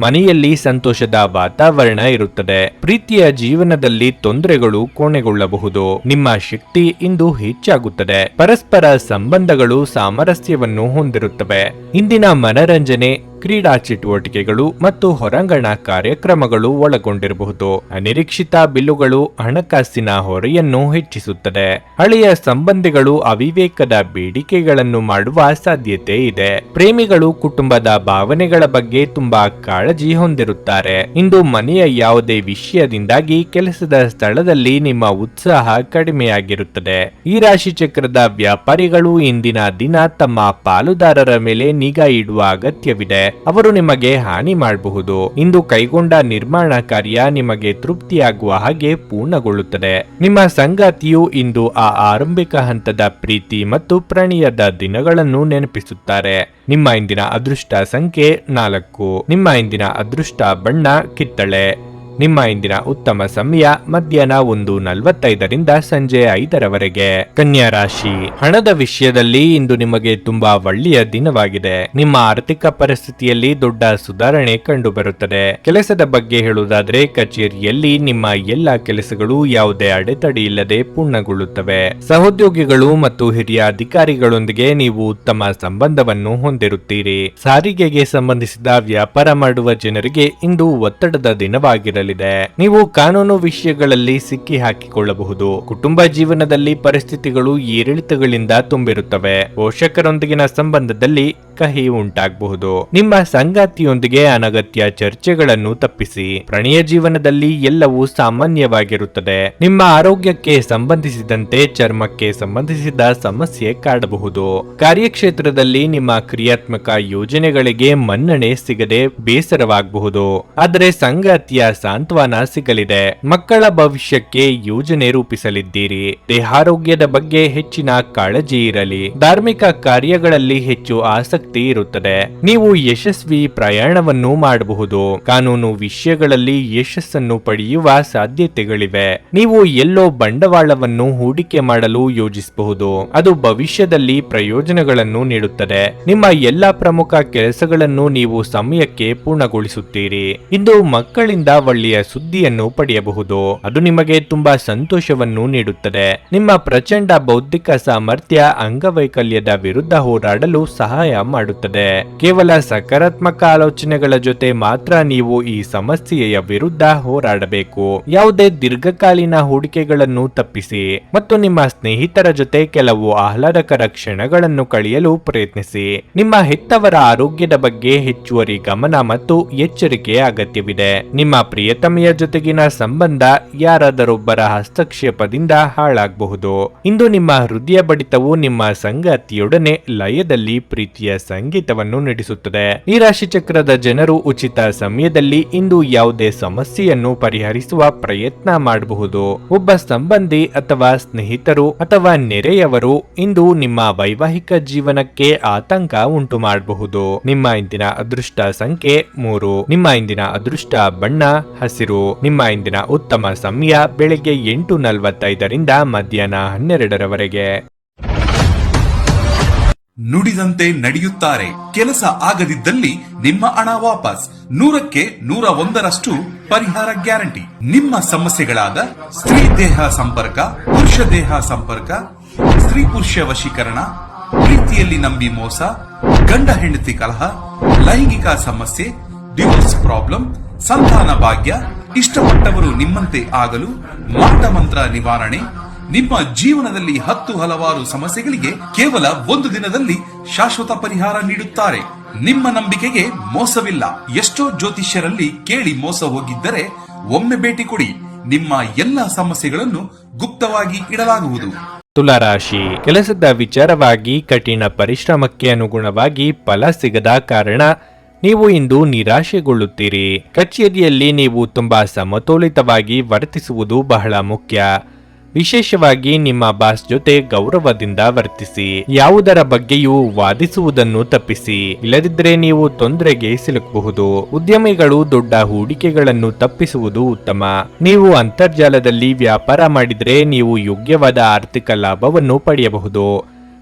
ಮನೆಯಲ್ಲಿ ಸಂತೋಷದ ವಾತಾವರಣ ಇರುತ್ತದೆ. ಪ್ರೀತಿಯ ಜೀವನದಲ್ಲಿ ತೊಂದರೆಗಳು ಕೊನೆಗೊಳ್ಳಬಹುದು. ನಿಮ್ಮ ಶಕ್ತಿ ಇಂದು ಹೆಚ್ಚಾಗುತ್ತದೆ. ಪರಸ್ಪರ ಸಂಬಂಧಗಳು ಸಾಮರಸ್ಯವನ್ನು ಹೊಂದಿರುತ್ತವೆ. ಇಂದಿನ ಮನರಂಜನೆ ಕ್ರೀಡಾ ಚಟುವಟಿಕೆಗಳು ಮತ್ತು ಹೊರಾಂಗಣ ಕಾರ್ಯಕ್ರಮಗಳು ಒಳಗೊಂಡಿರಬಹುದು. ಅನಿರೀಕ್ಷಿತ ಬಿಲ್ಲುಗಳು ಹಣಕಾಸಿನ ಹೊರೆಯನ್ನು ಹೆಚ್ಚಿಸುತ್ತದೆ. ಹಳೆಯ ಸಂಬಂಧಿಗಳು ಅವಿವೇಕದ ಬೇಡಿಕೆಗಳನ್ನು ಮಾಡುವ ಸಾಧ್ಯತೆ ಇದೆ. ಪ್ರೇಮಿಗಳು ಕುಟುಂಬದ ಭಾವನೆಗಳ ಬಗ್ಗೆ ತುಂಬಾ ಕಾಳಜಿ ಹೊಂದಿರುತ್ತಾರೆ. ಇಂದು ಮನೆಯ ಯಾವುದೇ ವಿಷಯದಿಂದಾಗಿ ಕೆಲಸದ ಸ್ಥಳದಲ್ಲಿ ನಿಮ್ಮ ಉತ್ಸಾಹ ಕಡಿಮೆಯಾಗಿರುತ್ತದೆ. ಈ ರಾಶಿ ಚಕ್ರದ ವ್ಯಾಪಾರಿಗಳು ಇಂದಿನ ದಿನ ತಮ್ಮ ಪಾಲುದಾರರ ಮೇಲೆ ನಿಗಾ ಇಡುವ ಅಗತ್ಯವಿದೆ. ಅವರು ನಿಮಗೆ ಹಾನಿ ಮಾಡಬಹುದು. ಇಂದು ಕೈಗೊಂಡ ನಿರ್ಮಾಣ ಕಾರ್ಯ ನಿಮಗೆ ತೃಪ್ತಿಯಾಗುವ ಹಾಗೆ ಪೂರ್ಣಗೊಳ್ಳುತ್ತದೆ. ನಿಮ್ಮ ಸಂಗಾತಿಯು ಇಂದು ಆ ಆರಂಭಿಕ ಹಂತದ ಪ್ರೀತಿ ಮತ್ತು ಪ್ರಣಯದ ದಿನಗಳನ್ನು ನೆನಪಿಸುತ್ತಾರೆ. ನಿಮ್ಮ ಇಂದಿನ ಅದೃಷ್ಟ ಸಂಖ್ಯೆ 4. ನಿಮ್ಮ ಇಂದಿನ ಅದೃಷ್ಟ ಬಣ್ಣ ಕಿತ್ತಳೆ. ನಿಮ್ಮ ಇಂದಿನ ಉತ್ತಮ ಸಮಯ ಮಧ್ಯಾಹ್ನ 1:45 ಸಂಜೆ 5 ಕನ್ಯಾ ರಾಶಿ, ಹಣದ ವಿಷಯದಲ್ಲಿ ಇಂದು ನಿಮಗೆ ತುಂಬಾ ಒಳ್ಳೆಯ ದಿನವಾಗಿದೆ. ನಿಮ್ಮ ಆರ್ಥಿಕ ಪರಿಸ್ಥಿತಿಯಲ್ಲಿ ದೊಡ್ಡ ಸುಧಾರಣೆ ಕಂಡು ಬರುತ್ತದೆ. ಕೆಲಸದ ಬಗ್ಗೆ ಹೇಳುವುದಾದ್ರೆ ಕಚೇರಿಯಲ್ಲಿ ನಿಮ್ಮ ಎಲ್ಲಾ ಕೆಲಸಗಳು ಯಾವುದೇ ಅಡೆತಡೆ ಇಲ್ಲದೆ ಪೂರ್ಣಗೊಳ್ಳುತ್ತವೆ. ಸಹೋದ್ಯೋಗಿಗಳು ಮತ್ತು ಹಿರಿಯ ಅಧಿಕಾರಿಗಳೊಂದಿಗೆ ನೀವು ಉತ್ತಮ ಸಂಬಂಧವನ್ನು ಹೊಂದಿರುತ್ತೀರಿ. ಸಾರಿಗೆಗೆ ಸಂಬಂಧಿಸಿದ ವ್ಯಾಪಾರ ಮಾಡುವ ಜನರಿಗೆ ಇಂದು ಒತ್ತಡದ ದಿನವಾಗಿರಲಿದೆ. ನೀವು ಕಾನೂನು ವಿಷಯಗಳಲ್ಲಿ ಸಿಕ್ಕಿ ಹಾಕಿಕೊಳ್ಳಬಹುದು. ಕುಟುಂಬ ಜೀವನದಲ್ಲಿ ಪರಿಸ್ಥಿತಿಗಳು ಏರಿಳಿತಗಳಿಂದ ತುಂಬಿರುತ್ತವೆ. ಪೋಷಕರೊಂದಿಗಿನ ಸಂಬಂಧದಲ್ಲಿ ಕಹಿ ಉಂಟಾಗಬಹುದು. ನಿಮ್ಮ ಸಂಗಾತಿಯೊಂದಿಗೆ ಅನಗತ್ಯ ಚರ್ಚೆಗಳನ್ನು ತಪ್ಪಿಸಿ. ಪ್ರಣಯ ಜೀವನದಲ್ಲಿ ಎಲ್ಲವೂ ಸಾಮಾನ್ಯವಾಗಿರುತ್ತದೆ. ನಿಮ್ಮ ಆರೋಗ್ಯಕ್ಕೆ ಸಂಬಂಧಿಸಿದಂತೆ ಚರ್ಮಕ್ಕೆ ಸಂಬಂಧಿಸಿದ ಸಮಸ್ಯೆ ಕಾಡಬಹುದು. ಕಾರ್ಯಕ್ಷೇತ್ರದಲ್ಲಿ ನಿಮ್ಮ ಕ್ರಿಯಾತ್ಮಕ ಯೋಜನೆಗಳಿಗೆ ಮನ್ನಣೆ ಸಿಗದೆ ಬೇಸರವಾಗಬಹುದು. ಆದರೆ ಸಂಗಾತಿಯ ಸಾಂತ್ವನ ಸಿಗಲಿದೆ. ಮಕ್ಕಳ ಭವಿಷ್ಯಕ್ಕೆ ಯೋಜನೆ ರೂಪಿಸಲಿದ್ದೀರಿ. ದೇಹಾರೋಗ್ಯದ ಬಗ್ಗೆ ಹೆಚ್ಚಿನ ಕಾಳಜಿ ಇರಲಿ. ಧಾರ್ಮಿಕ ಕಾರ್ಯಗಳಲ್ಲಿ ಹೆಚ್ಚು ಆಸಕ್ತಿ ಇರುತ್ತದೆ. ನೀವು ಯಶಸ್ವಿ ಪ್ರಯಾಣವನ್ನು ಮಾಡಬಹುದು. ಕಾನೂನು ವಿಷಯಗಳಲ್ಲಿ ಯಶಸ್ಸನ್ನು ಪಡೆಯುವ ಸಾಧ್ಯತೆಗಳಿವೆ. ನೀವು ಎಲ್ಲೋ ಬಂಡವಾಳವನ್ನು ಹೂಡಿಕೆ ಮಾಡಲು ಯೋಜಿಸಬಹುದು. ಅದು ಭವಿಷ್ಯದಲ್ಲಿ ಪ್ರಯೋಜನಗಳನ್ನು ನೀಡುತ್ತದೆ. ನಿಮ್ಮ ಎಲ್ಲಾ ಪ್ರಮುಖ ಕೆಲಸಗಳನ್ನು ನೀವು ಸಮಯಕ್ಕೆ ಪೂರ್ಣಗೊಳಿಸುತ್ತೀರಿ. ಇಂದು ಮಕ್ಕಳಿಂದ ಒಳ್ಳೆಯ ಸುದ್ದಿಯನ್ನು ಪಡೆಯಬಹುದು. ಅದು ನಿಮಗೆ ತುಂಬಾ ಸಂತೋಷವನ್ನು ನೀಡುತ್ತದೆ. ನಿಮ್ಮ ಪ್ರಚಂಡ ಬೌದ್ಧಿಕ ಸಾಮರ್ಥ್ಯ ಅಂಗವೈಕಲ್ಯದ ವಿರುದ್ಧ ಹೋರಾಡಲು ಸಹಾಯ ಮಾಡುತ್ತದೆ. ಕೇವಲ ಸಕಾರಾತ್ಮಕ ಆಲೋಚನೆಗಳ ಜೊತೆ ಮಾತ್ರ ನೀವು ಈ ಸಮಸ್ಯೆಯ ವಿರುದ್ಧ ಹೋರಾಡಬೇಕು. ಯಾವುದೇ ದೀರ್ಘಕಾಲೀನ ಹೂಡಿಕೆಗಳನ್ನು ತಪ್ಪಿಸಿ ಮತ್ತು ನಿಮ್ಮ ಸ್ನೇಹಿತರ ಜೊತೆ ಕೆಲವು ಆಹ್ಲಾದಕರ ಕ್ಷಣಗಳನ್ನು ಕಳೆಯಲು ಪ್ರಯತ್ನಿಸಿ. ನಿಮ್ಮ ಹೆತ್ತವರ ಆರೋಗ್ಯದ ಬಗ್ಗೆ ಹೆಚ್ಚುವರಿ ಗಮನ ಮತ್ತು ಎಚ್ಚರಿಕೆ ಅಗತ್ಯವಿದೆ. ನಿಮ್ಮ ಪ್ರಿಯತಮೆಯ ಜೊತೆಗಿನ ಸಂಬಂಧ ಯಾರಾದರೊಬ್ಬರ ಹಸ್ತಕ್ಷೇಪದಿಂದ ಹಾಳಾಗಬಹುದು. ಇಂದು ನಿಮ್ಮ ಹೃದಯ ಬಡಿತವು ನಿಮ್ಮ ಸಂಗಾತಿಯೊಡನೆ ಲಯದಲ್ಲಿ ಪ್ರೀತಿಯ ಸಂಗೀತವನ್ನು ನಡೆಸುತ್ತದೆ. ಈ ರಾಶಿ ಚಕ್ರದ ಜನರು ಉಚಿತ ಸಮಯದಲ್ಲಿ ಇಂದು ಯಾವುದೇ ಸಮಸ್ಯೆಯನ್ನು ಪರಿಹರಿಸುವ ಪ್ರಯತ್ನ ಮಾಡಬಹುದು. ಒಬ್ಬ ಸಂಬಂಧಿ ಅಥವಾ ಸ್ನೇಹಿತರು ಅಥವಾ ನೆರೆಯವರು ಇಂದು ನಿಮ್ಮ ವೈವಾಹಿಕ ಜೀವನಕ್ಕೆ ಆತಂಕ ಉಂಟು ಮಾಡಬಹುದು. ನಿಮ್ಮ ಇಂದಿನ ಅದೃಷ್ಟ ಸಂಖ್ಯೆ 3. ನಿಮ್ಮ ಇಂದಿನ ಅದೃಷ್ಟ ಬಣ್ಣ ಹಸಿರು. ನಿಮ್ಮ ಇಂದಿನ ಉತ್ತಮ ಸಮಯ ಬೆಳಗ್ಗೆ 8:45 ಮಧ್ಯಾಹ್ನ 12 ನುಡಿದಂತೆ ನಡೆಯುತ್ತಾರೆ. ಕೆಲಸ ಆಗದಿದ್ದಲ್ಲಿ ನಿಮ್ಮ ಹಣ ವಾಪಸ್. 100ಕ್ಕೆ 101ರಷ್ಟು ಪರಿಹಾರ ಗ್ಯಾರಂಟಿ. ನಿಮ್ಮ ಸಮಸ್ಯೆಗಳಾದ ಸ್ತ್ರೀ ದೇಹ ಸಂಪರ್ಕ, ಪುರುಷ ದೇಹ ಸಂಪರ್ಕ, ಸ್ತ್ರೀ ಪುರುಷ ವಶೀಕರಣ, ಪ್ರೀತಿಯಲ್ಲಿ ನಂಬಿ ಮೋಸ, ಗಂಡ ಹೆಂಡತಿ ಕಲಹ, ಲೈಂಗಿಕ ಸಮಸ್ಯೆ, ಡಿವೋರ್ಸ್ ಪ್ರಾಬ್ಲಮ್, ಸಂತಾನ ಭಾಗ್ಯ, ಇಷ್ಟಪಟ್ಟವರು ನಿಮ್ಮಂತೆ ಆಗಲು, ಮಾಟ ಮಂತ್ರ ನಿವಾರಣೆ, ನಿಮ್ಮ ಜೀವನದಲ್ಲಿ 10 ಹಲವಾರು ಸಮಸ್ಯೆಗಳಿಗೆ ಕೇವಲ 1 ದಿನದಲ್ಲಿ ಶಾಶ್ವತ ಪರಿಹಾರ ನೀಡುತ್ತಾರೆ. ನಿಮ್ಮ ನಂಬಿಕೆಗೆ ಮೋಸವಿಲ್ಲ. ಎಷ್ಟೋ ಜ್ಯೋತಿಷ್ಯರಲ್ಲಿ ಕೇಳಿ ಮೋಸ ಹೋಗಿದ್ದರೆ ಒಮ್ಮೆ ಭೇಟಿ ಕೊಡಿ. ನಿಮ್ಮ ಎಲ್ಲಾ ಸಮಸ್ಯೆಗಳನ್ನು ಗುಪ್ತವಾಗಿ ಇಡಲಾಗುವುದು. ತುಲಾರಾಶಿ, ಕೆಲಸದ ವಿಚಾರವಾಗಿ ಕಠಿಣ ಪರಿಶ್ರಮಕ್ಕೆ ಅನುಗುಣವಾಗಿ ಫಲ ಸಿಗದ ಕಾರಣ ನೀವು ಇಂದು ನಿರಾಶೆಗೊಳ್ಳುತ್ತೀರಿ. ಕಚೇರಿಯಲ್ಲಿ ನೀವು ತುಂಬಾ ಸಮತೋಲಿತವಾಗಿ ವರ್ತಿಸುವುದು ಬಹಳ ಮುಖ್ಯ. ವಿಶೇಷವಾಗಿ ನಿಮ್ಮ ಬಾಸ್ ಜೊತೆ ಗೌರವದಿಂದ ವರ್ತಿಸಿ. ಯಾವುದರ ಬಗ್ಗೆಯೂ ವಾದಿಸುವುದನ್ನು ತಪ್ಪಿಸಿ. ಇಲ್ಲದಿದ್ದರೆ ನೀವು ತೊಂದರೆಗೆ ಸಿಲುಕಬಹುದು. ಉದ್ಯಮಿಗಳು ದೊಡ್ಡ ಹೂಡಿಕೆಗಳನ್ನು ತಪ್ಪಿಸುವುದು ಉತ್ತಮ. ನೀವು ಅಂತರ್ಜಾಲದಲ್ಲಿ ವ್ಯಾಪಾರ ಮಾಡಿದರೆ ನೀವು ಯೋಗ್ಯವಾದ ಆರ್ಥಿಕ ಲಾಭವನ್ನು ಪಡೆಯಬಹುದು.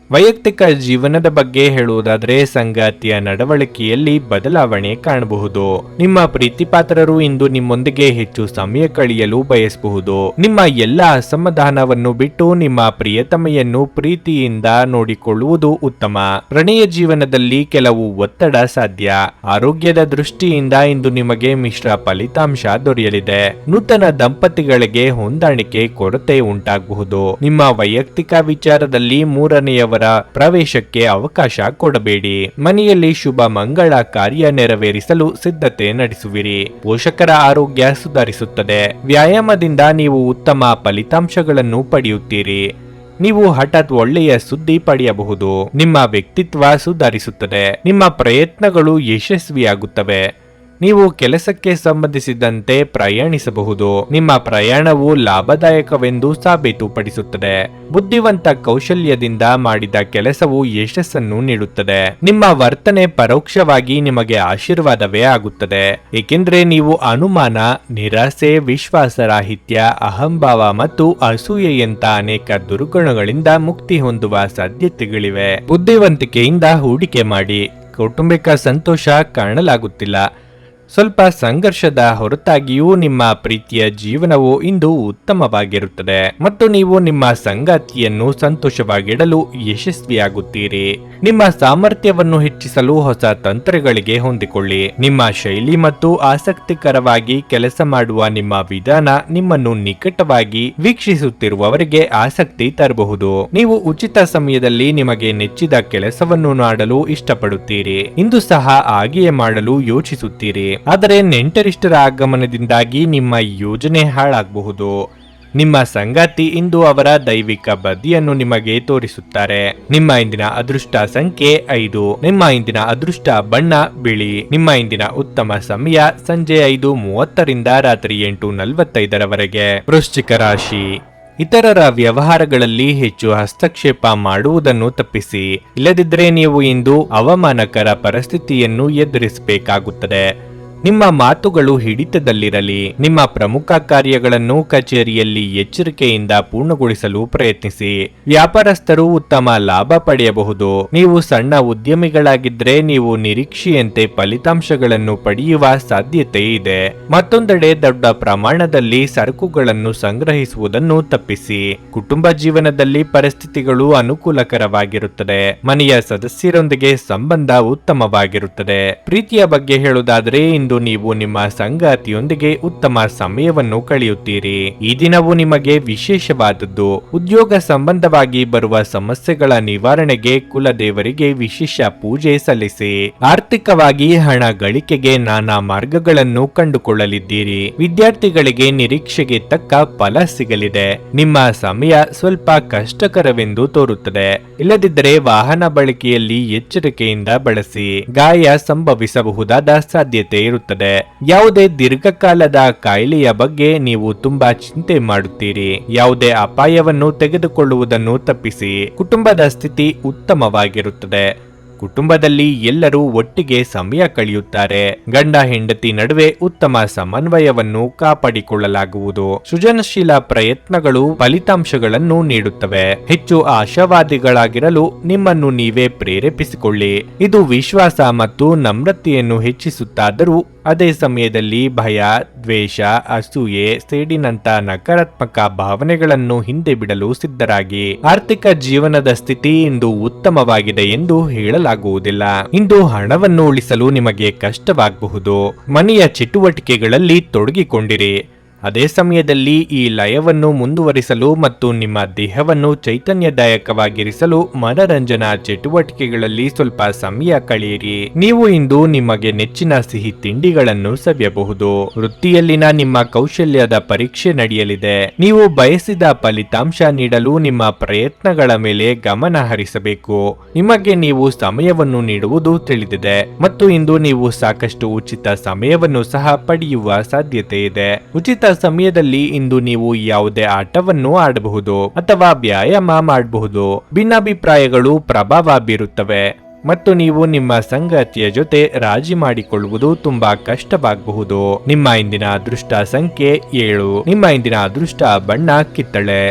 ವೈಯಕ್ತಿಕ ಜೀವನದ ಬಗ್ಗೆ ಹೇಳುವುದಾದರೆ ಸಂಗಾತಿಯ ನಡವಳಿಕೆಯಲ್ಲಿ ಬದಲಾವಣೆ ಕಾಣಬಹುದು. ನಿಮ್ಮ ಪ್ರೀತಿಪಾತ್ರರು ಇಂದು ನಿಮ್ಮೊಂದಿಗೆ ಹೆಚ್ಚು ಸಮಯ ಕಳೆಯಲು ಬಯಸಬಹುದು. ನಿಮ್ಮ ಎಲ್ಲ ಅಸಮಾಧಾನವನ್ನು ಬಿಟ್ಟು ನಿಮ್ಮ ಪ್ರಿಯತಮೆಯನ್ನು ಪ್ರೀತಿಯಿಂದ ನೋಡಿಕೊಳ್ಳುವುದು ಉತ್ತಮ. ಪ್ರಣಯ ಜೀವನದಲ್ಲಿ ಕೆಲವು ಒತ್ತಡ ಸಾಧ್ಯ. ಆರೋಗ್ಯದ ದೃಷ್ಟಿಯಿಂದ ಇಂದು ನಿಮಗೆ ಮಿಶ್ರ ಫಲಿತಾಂಶ ದೊರೆಯಲಿದೆ. ನೂತನ ದಂಪತಿಗಳಿಗೆ ಹೊಂದಾಣಿಕೆ ಕೊರತೆ ಉಂಟಾಗಬಹುದು. ನಿಮ್ಮ ವೈಯಕ್ತಿಕ ವಿಚಾರದಲ್ಲಿ ಮೂರನೆಯವರ ಪ್ರವೇಶಕ್ಕೆ ಅವಕಾಶ ಕೊಡಬೇಡಿ. ಮನೆಯಲ್ಲಿ ಶುಭ ಮಂಗಳ ಕಾರ್ಯ ನೆರವೇರಿಸಲು ಸಿದ್ಧತೆ ನಡೆಸುವಿರಿ. ಪೋಷಕರ ಆರೋಗ್ಯ ಸುಧಾರಿಸುತ್ತದೆ. ವ್ಯಾಯಾಮದಿಂದ ನೀವು ಉತ್ತಮ ಫಲಿತಾಂಶಗಳನ್ನು ಪಡೆಯುತ್ತೀರಿ. ನೀವು ಹಠಾತ್ ಒಳ್ಳೆಯ ಸುದ್ದಿ ಪಡೆಯಬಹುದು. ನಿಮ್ಮ ವ್ಯಕ್ತಿತ್ವ ಸುಧಾರಿಸುತ್ತದೆ. ನಿಮ್ಮ ಪ್ರಯತ್ನಗಳು ಯಶಸ್ವಿಯಾಗುತ್ತವೆ. ನೀವು ಕೆಲಸಕ್ಕೆ ಸಂಬಂಧಿಸಿದಂತೆ ಪ್ರಯಾಣಿಸಬಹುದು. ನಿಮ್ಮ ಪ್ರಯಾಣವು ಲಾಭದಾಯಕವೆಂದು ಸಾಬೀತುಪಡಿಸುತ್ತದೆ. ಬುದ್ಧಿವಂತ ಕೌಶಲ್ಯದಿಂದ ಮಾಡಿದ ಕೆಲಸವು ಯಶಸ್ಸನ್ನು ನೀಡುತ್ತದೆ. ನಿಮ್ಮ ವರ್ತನೆ ಪರೋಕ್ಷವಾಗಿ ನಿಮಗೆ ಆಶೀರ್ವಾದವೇ ಆಗುತ್ತದೆ, ಏಕೆಂದರೆ ನೀವು ಅನುಮಾನ, ನಿರಾಸೆ, ವಿಶ್ವಾಸರಾಹಿತ್ಯ, ಅಹಂಭಾವ ಮತ್ತು ಅಸೂಯೆಯಂತ ಅನೇಕ ದುರ್ಗುಣಗಳಿಂದ ಮುಕ್ತಿ ಹೊಂದುವ ಸಾಧ್ಯತೆಗಳಿವೆ. ಬುದ್ಧಿವಂತಿಕೆಯಿಂದ ಹೂಡಿಕೆ ಮಾಡಿ. ಕೌಟುಂಬಿಕ ಸಂತೋಷ ಕಾಣಲಾಗುತ್ತಿಲ್ಲ. ಸ್ವಲ್ಪ ಸಂಘರ್ಷದ ಹೊರತಾಗಿಯೂ ನಿಮ್ಮ ಪ್ರೀತಿಯ ಜೀವನವು ಇಂದು ಉತ್ತಮವಾಗಿರುತ್ತದೆ ಮತ್ತು ನೀವು ನಿಮ್ಮ ಸಂಗಾತಿಯನ್ನು ಸಂತೋಷವಾಗಿಡಲು ಯಶಸ್ವಿಯಾಗುತ್ತೀರಿ. ನಿಮ್ಮ ಸಾಮರ್ಥ್ಯವನ್ನು ಹೆಚ್ಚಿಸಲು ಹೊಸ ತಂತ್ರಗಳಿಗೆ ಹೊಂದಿಕೊಳ್ಳಿ. ನಿಮ್ಮ ಶೈಲಿ ಮತ್ತು ಆಸಕ್ತಿಕರವಾಗಿ ಕೆಲಸ ಮಾಡುವ ನಿಮ್ಮ ವಿಧಾನ ನಿಮ್ಮನ್ನು ನಿಕಟವಾಗಿ ವೀಕ್ಷಿಸುತ್ತಿರುವವರಿಗೆ ಆಸಕ್ತಿ ತರಬಹುದು. ನೀವು ಉಚಿತ ಸಮಯದಲ್ಲಿ ನಿಮಗೆ ನೆಚ್ಚಿದ ಕೆಲಸವನ್ನು ಮಾಡಲು ಇಷ್ಟಪಡುತ್ತೀರಿ. ಇಂದು ಸಹ ಹಾಗೆಯೇ ಮಾಡಲು ಯೋಚಿಸುತ್ತೀರಿ. ಆದರೆ ನೆಂಟರಿಷ್ಟರ ಆಗಮನದಿಂದಾಗಿ ನಿಮ್ಮ ಯೋಜನೆ ಹಾಳಾಗಬಹುದು. ನಿಮ್ಮ ಸಂಗಾತಿ ಇಂದು ಅವರ ದೈವಿಕ ಬದಿಯನ್ನು ನಿಮಗೆ ತೋರಿಸುತ್ತಾರೆ. ನಿಮ್ಮ ಇಂದಿನ ಅದೃಷ್ಟ ಸಂಖ್ಯೆ 5. ನಿಮ್ಮ ಇಂದಿನ ಅದೃಷ್ಟ ಬಣ್ಣ ಬಿಳಿ. ನಿಮ್ಮ ಇಂದಿನ ಉತ್ತಮ ಸಮಯ ಸಂಜೆ 5:30 ರಾತ್ರಿ 8:45 ವೃಶ್ಚಿಕ ರಾಶಿ. ಇತರರ ವ್ಯವಹಾರಗಳಲ್ಲಿ ಹೆಚ್ಚು ಹಸ್ತಕ್ಷೇಪ ಮಾಡುವುದನ್ನು ತಪ್ಪಿಸಿ. ಇಲ್ಲದಿದ್ದರೆ ನೀವು ಇಂದು ಅವಮಾನಕರ ಪರಿಸ್ಥಿತಿಯನ್ನು ಎದುರಿಸಬೇಕಾಗುತ್ತದೆ. ನಿಮ್ಮ ಮಾತುಗಳು ಹಿಡಿತದಲ್ಲಿರಲಿ. ನಿಮ್ಮ ಪ್ರಮುಖ ಕಾರ್ಯಗಳನ್ನು ಕಚೇರಿಯಲ್ಲಿ ಎಚ್ಚರಿಕೆಯಿಂದ ಪೂರ್ಣಗೊಳಿಸಲು ಪ್ರಯತ್ನಿಸಿ. ವ್ಯಾಪಾರಸ್ಥರು ಉತ್ತಮ ಲಾಭ ಪಡೆಯಬಹುದು. ನೀವು ಸಣ್ಣ ಉದ್ಯಮಿಗಳಾಗಿದ್ದರೆ ನೀವು ನಿರೀಕ್ಷೆಯಂತೆ ಫಲಿತಾಂಶಗಳನ್ನು ಪಡೆಯುವ ಸಾಧ್ಯತೆ ಇದೆ. ಮತ್ತೊಂದೆಡೆ ದೊಡ್ಡ ಪ್ರಮಾಣದಲ್ಲಿ ಸರಕುಗಳನ್ನು ಸಂಗ್ರಹಿಸುವುದನ್ನು ತಪ್ಪಿಸಿ. ಕುಟುಂಬ ಜೀವನದಲ್ಲಿ ಪರಿಸ್ಥಿತಿಗಳು ಅನುಕೂಲಕರವಾಗಿರುತ್ತದೆ. ಮನೆಯ ಸದಸ್ಯರೊಂದಿಗೆ ಸಂಬಂಧ ಉತ್ತಮವಾಗಿರುತ್ತದೆ. ಪ್ರೀತಿಯ ಬಗ್ಗೆ ಹೇಳುವುದಾದರೆ ನೀವು ನಿಮ್ಮ ಸಂಗಾತಿಯೊಂದಿಗೆ ಉತ್ತಮ ಸಮಯವನ್ನು ಕಳೆಯುತ್ತೀರಿ. ಈ ದಿನವು ನಿಮಗೆ ವಿಶೇಷವಾದದ್ದು. ಉದ್ಯೋಗ ಸಂಬಂಧವಾಗಿ ಬರುವ ಸಮಸ್ಯೆಗಳ ನಿವಾರಣೆಗೆ ಕುಲದೇವರಿಗೆ ವಿಶೇಷ ಪೂಜೆ ಸಲ್ಲಿಸಿ. ಆರ್ಥಿಕವಾಗಿ ಹಣ ಗಳಿಕೆಗೆ ನಾನಾ ಮಾರ್ಗಗಳನ್ನು ಕಂಡುಕೊಳ್ಳಲಿದ್ದೀರಿ. ವಿದ್ಯಾರ್ಥಿಗಳಿಗೆ ನಿರೀಕ್ಷೆಗೆ ತಕ್ಕ ಫಲ ಸಿಗಲಿದೆ. ನಿಮ್ಮ ಸಮಯ ಸ್ವಲ್ಪ ಕಷ್ಟಕರವೆಂದು ತೋರುತ್ತದೆ. ಇಲ್ಲದಿದ್ದರೆ ವಾಹನ ಬಳಕೆಯಲ್ಲಿ ಎಚ್ಚರಿಕೆಯಿಂದ ಬಳಸಿ. ಗಾಯ ಸಂಭವಿಸಬಹುದಾದ ಸಾಧ್ಯತೆ ಇರುತ್ತದೆ. ಯಾವುದೇ ದೀರ್ಘಕಾಲದ ಕಾಯಿಲೆಯ ಬಗ್ಗೆ ನೀವು ತುಂಬಾ ಚಿಂತೆ ಮಾಡುತ್ತೀರಿ. ಯಾವುದೇ ಅಪಾಯವನ್ನು ತೆಗೆದುಕೊಳ್ಳುವುದನ್ನು ತಪ್ಪಿಸಿ. ಕುಟುಂಬದ ಸ್ಥಿತಿ ಉತ್ತಮವಾಗಿರುತ್ತದೆ. ಕುಟುಂಬದಲ್ಲಿ ಎಲ್ಲರೂ ಒಟ್ಟಿಗೆ ಸಮಯ ಕಳೆಯುತ್ತಾರೆ. ಗಂಡ ಹೆಂಡತಿ ನಡುವೆ ಉತ್ತಮ ಸಮನ್ವಯವನ್ನು ಕಾಪಾಡಿಕೊಳ್ಳಲಾಗುವುದು. ಸೃಜನಶೀಲ ಪ್ರಯತ್ನಗಳು ಫಲಿತಾಂಶಗಳನ್ನು ನೀಡುತ್ತವೆ. ಹೆಚ್ಚು ಆಶಾವಾದಿಗಳಾಗಿರಲು ನಿಮ್ಮನ್ನು ನೀವೇ ಪ್ರೇರೇಪಿಸಿಕೊಳ್ಳಿ. ಇದು ವಿಶ್ವಾಸ ಮತ್ತು ನಮ್ರತೆಯನ್ನು ಹೆಚ್ಚಿಸುತ್ತಾದರೂ ಅದೇ ಸಮಯದಲ್ಲಿ ಭಯ, ದ್ವೇಷ, ಅಸೂಯೆ, ಸೇಡಿನಂತ ನಕಾರಾತ್ಮಕ ಭಾವನೆಗಳನ್ನು ಹಿಂದೆ ಬಿಡಲು ಸಿದ್ಧರಾಗಿ. ಆರ್ಥಿಕ ಜೀವನದ ಸ್ಥಿತಿ ಇಂದು ಉತ್ತಮವಾಗಿದೆ ಎಂದು ಹೇಳಲಾಗುವುದಿಲ್ಲ. ಇಂದು ಹಣವನ್ನು ಉಳಿಸಲು ನಿಮಗೆ ಕಷ್ಟವಾಗಬಹುದು. ಮನೆಯ ಚಟುವಟಿಕೆಗಳಲ್ಲಿ ತೊಡಗಿಕೊಂಡಿರಿ. ಅದೇ ಸಮಯದಲ್ಲಿ ಈ ಲಯವನ್ನು ಮುಂದುವರಿಸಲು ಮತ್ತು ನಿಮ್ಮ ದೇಹವನ್ನು ಚೈತನ್ಯದಾಯಕವಾಗಿರಿಸಲು ಮನರಂಜನಾ ಚಟುವಟಿಕೆಗಳಲ್ಲಿ ಸ್ವಲ್ಪ ಸಮಯ ಕಳೆಯಿರಿ. ನೀವು ಇಂದು ನಿಮಗೆ ನೆಚ್ಚಿನ ಸಿಹಿ ತಿಂಡಿಗಳನ್ನು ಸವಿಯಬಹುದು. ವೃತ್ತಿಯಲ್ಲಿನ ನಿಮ್ಮ ಕೌಶಲ್ಯದ ಪರೀಕ್ಷೆ ನಡೆಯಲಿದೆ. ನೀವು ಬಯಸಿದ ಫಲಿತಾಂಶ ನೀಡಲು ನಿಮ್ಮ ಪ್ರಯತ್ನಗಳ ಮೇಲೆ ಗಮನ ಹರಿಸಬೇಕು. ನಿಮಗೆ ನೀವು ಸಮಯವನ್ನು ನೀಡುವುದು ತಿಳಿದಿದೆ ಮತ್ತು ಇಂದು ನೀವು ಸಾಕಷ್ಟು ಉಚಿತ ಸಮಯವನ್ನು ಸಹ ಪಡೆಯುವ ಸಾಧ್ಯತೆ ಇದೆ. ಉಚಿತ ಸಮಯದಲ್ಲಿ ಇಂದು ನೀವು ಯಾವುದೇ ಆಟವನ್ನು ಆಡಬಹುದು ಅಥವಾ ವ್ಯಾಯಾಮ ಮಾಡಬಹುದು. ಭಿನ್ನಾಭಿಪ್ರಾಯಗಳು ಪ್ರಭಾವ ಬೀರುತ್ತವೆ ಮತ್ತು ನೀವು ನಿಮ್ಮ ಸಂಗಾತಿಯ ಜೊತೆ ರಾಜಿ ಮಾಡಿಕೊಳ್ಳುವುದು ತುಂಬಾ ಕಷ್ಟವಾಗಬಹುದು. ನಿಮ್ಮ ಇಂದಿನ ಅದೃಷ್ಟ ಸಂಖ್ಯೆ 7. ನಿಮ್ಮ ಇಂದಿನ ಅದೃಷ್ಟ ಬಣ್ಣ ಕಿತ್ತಳೆ.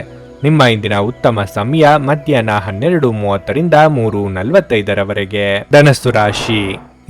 ನಿಮ್ಮ ಇಂದಿನ ಉತ್ತಮ ಸಮಯ ಮಧ್ಯಾಹ್ನ 12:30 3:45 ಧನಸ್ಸು ರಾಶಿ.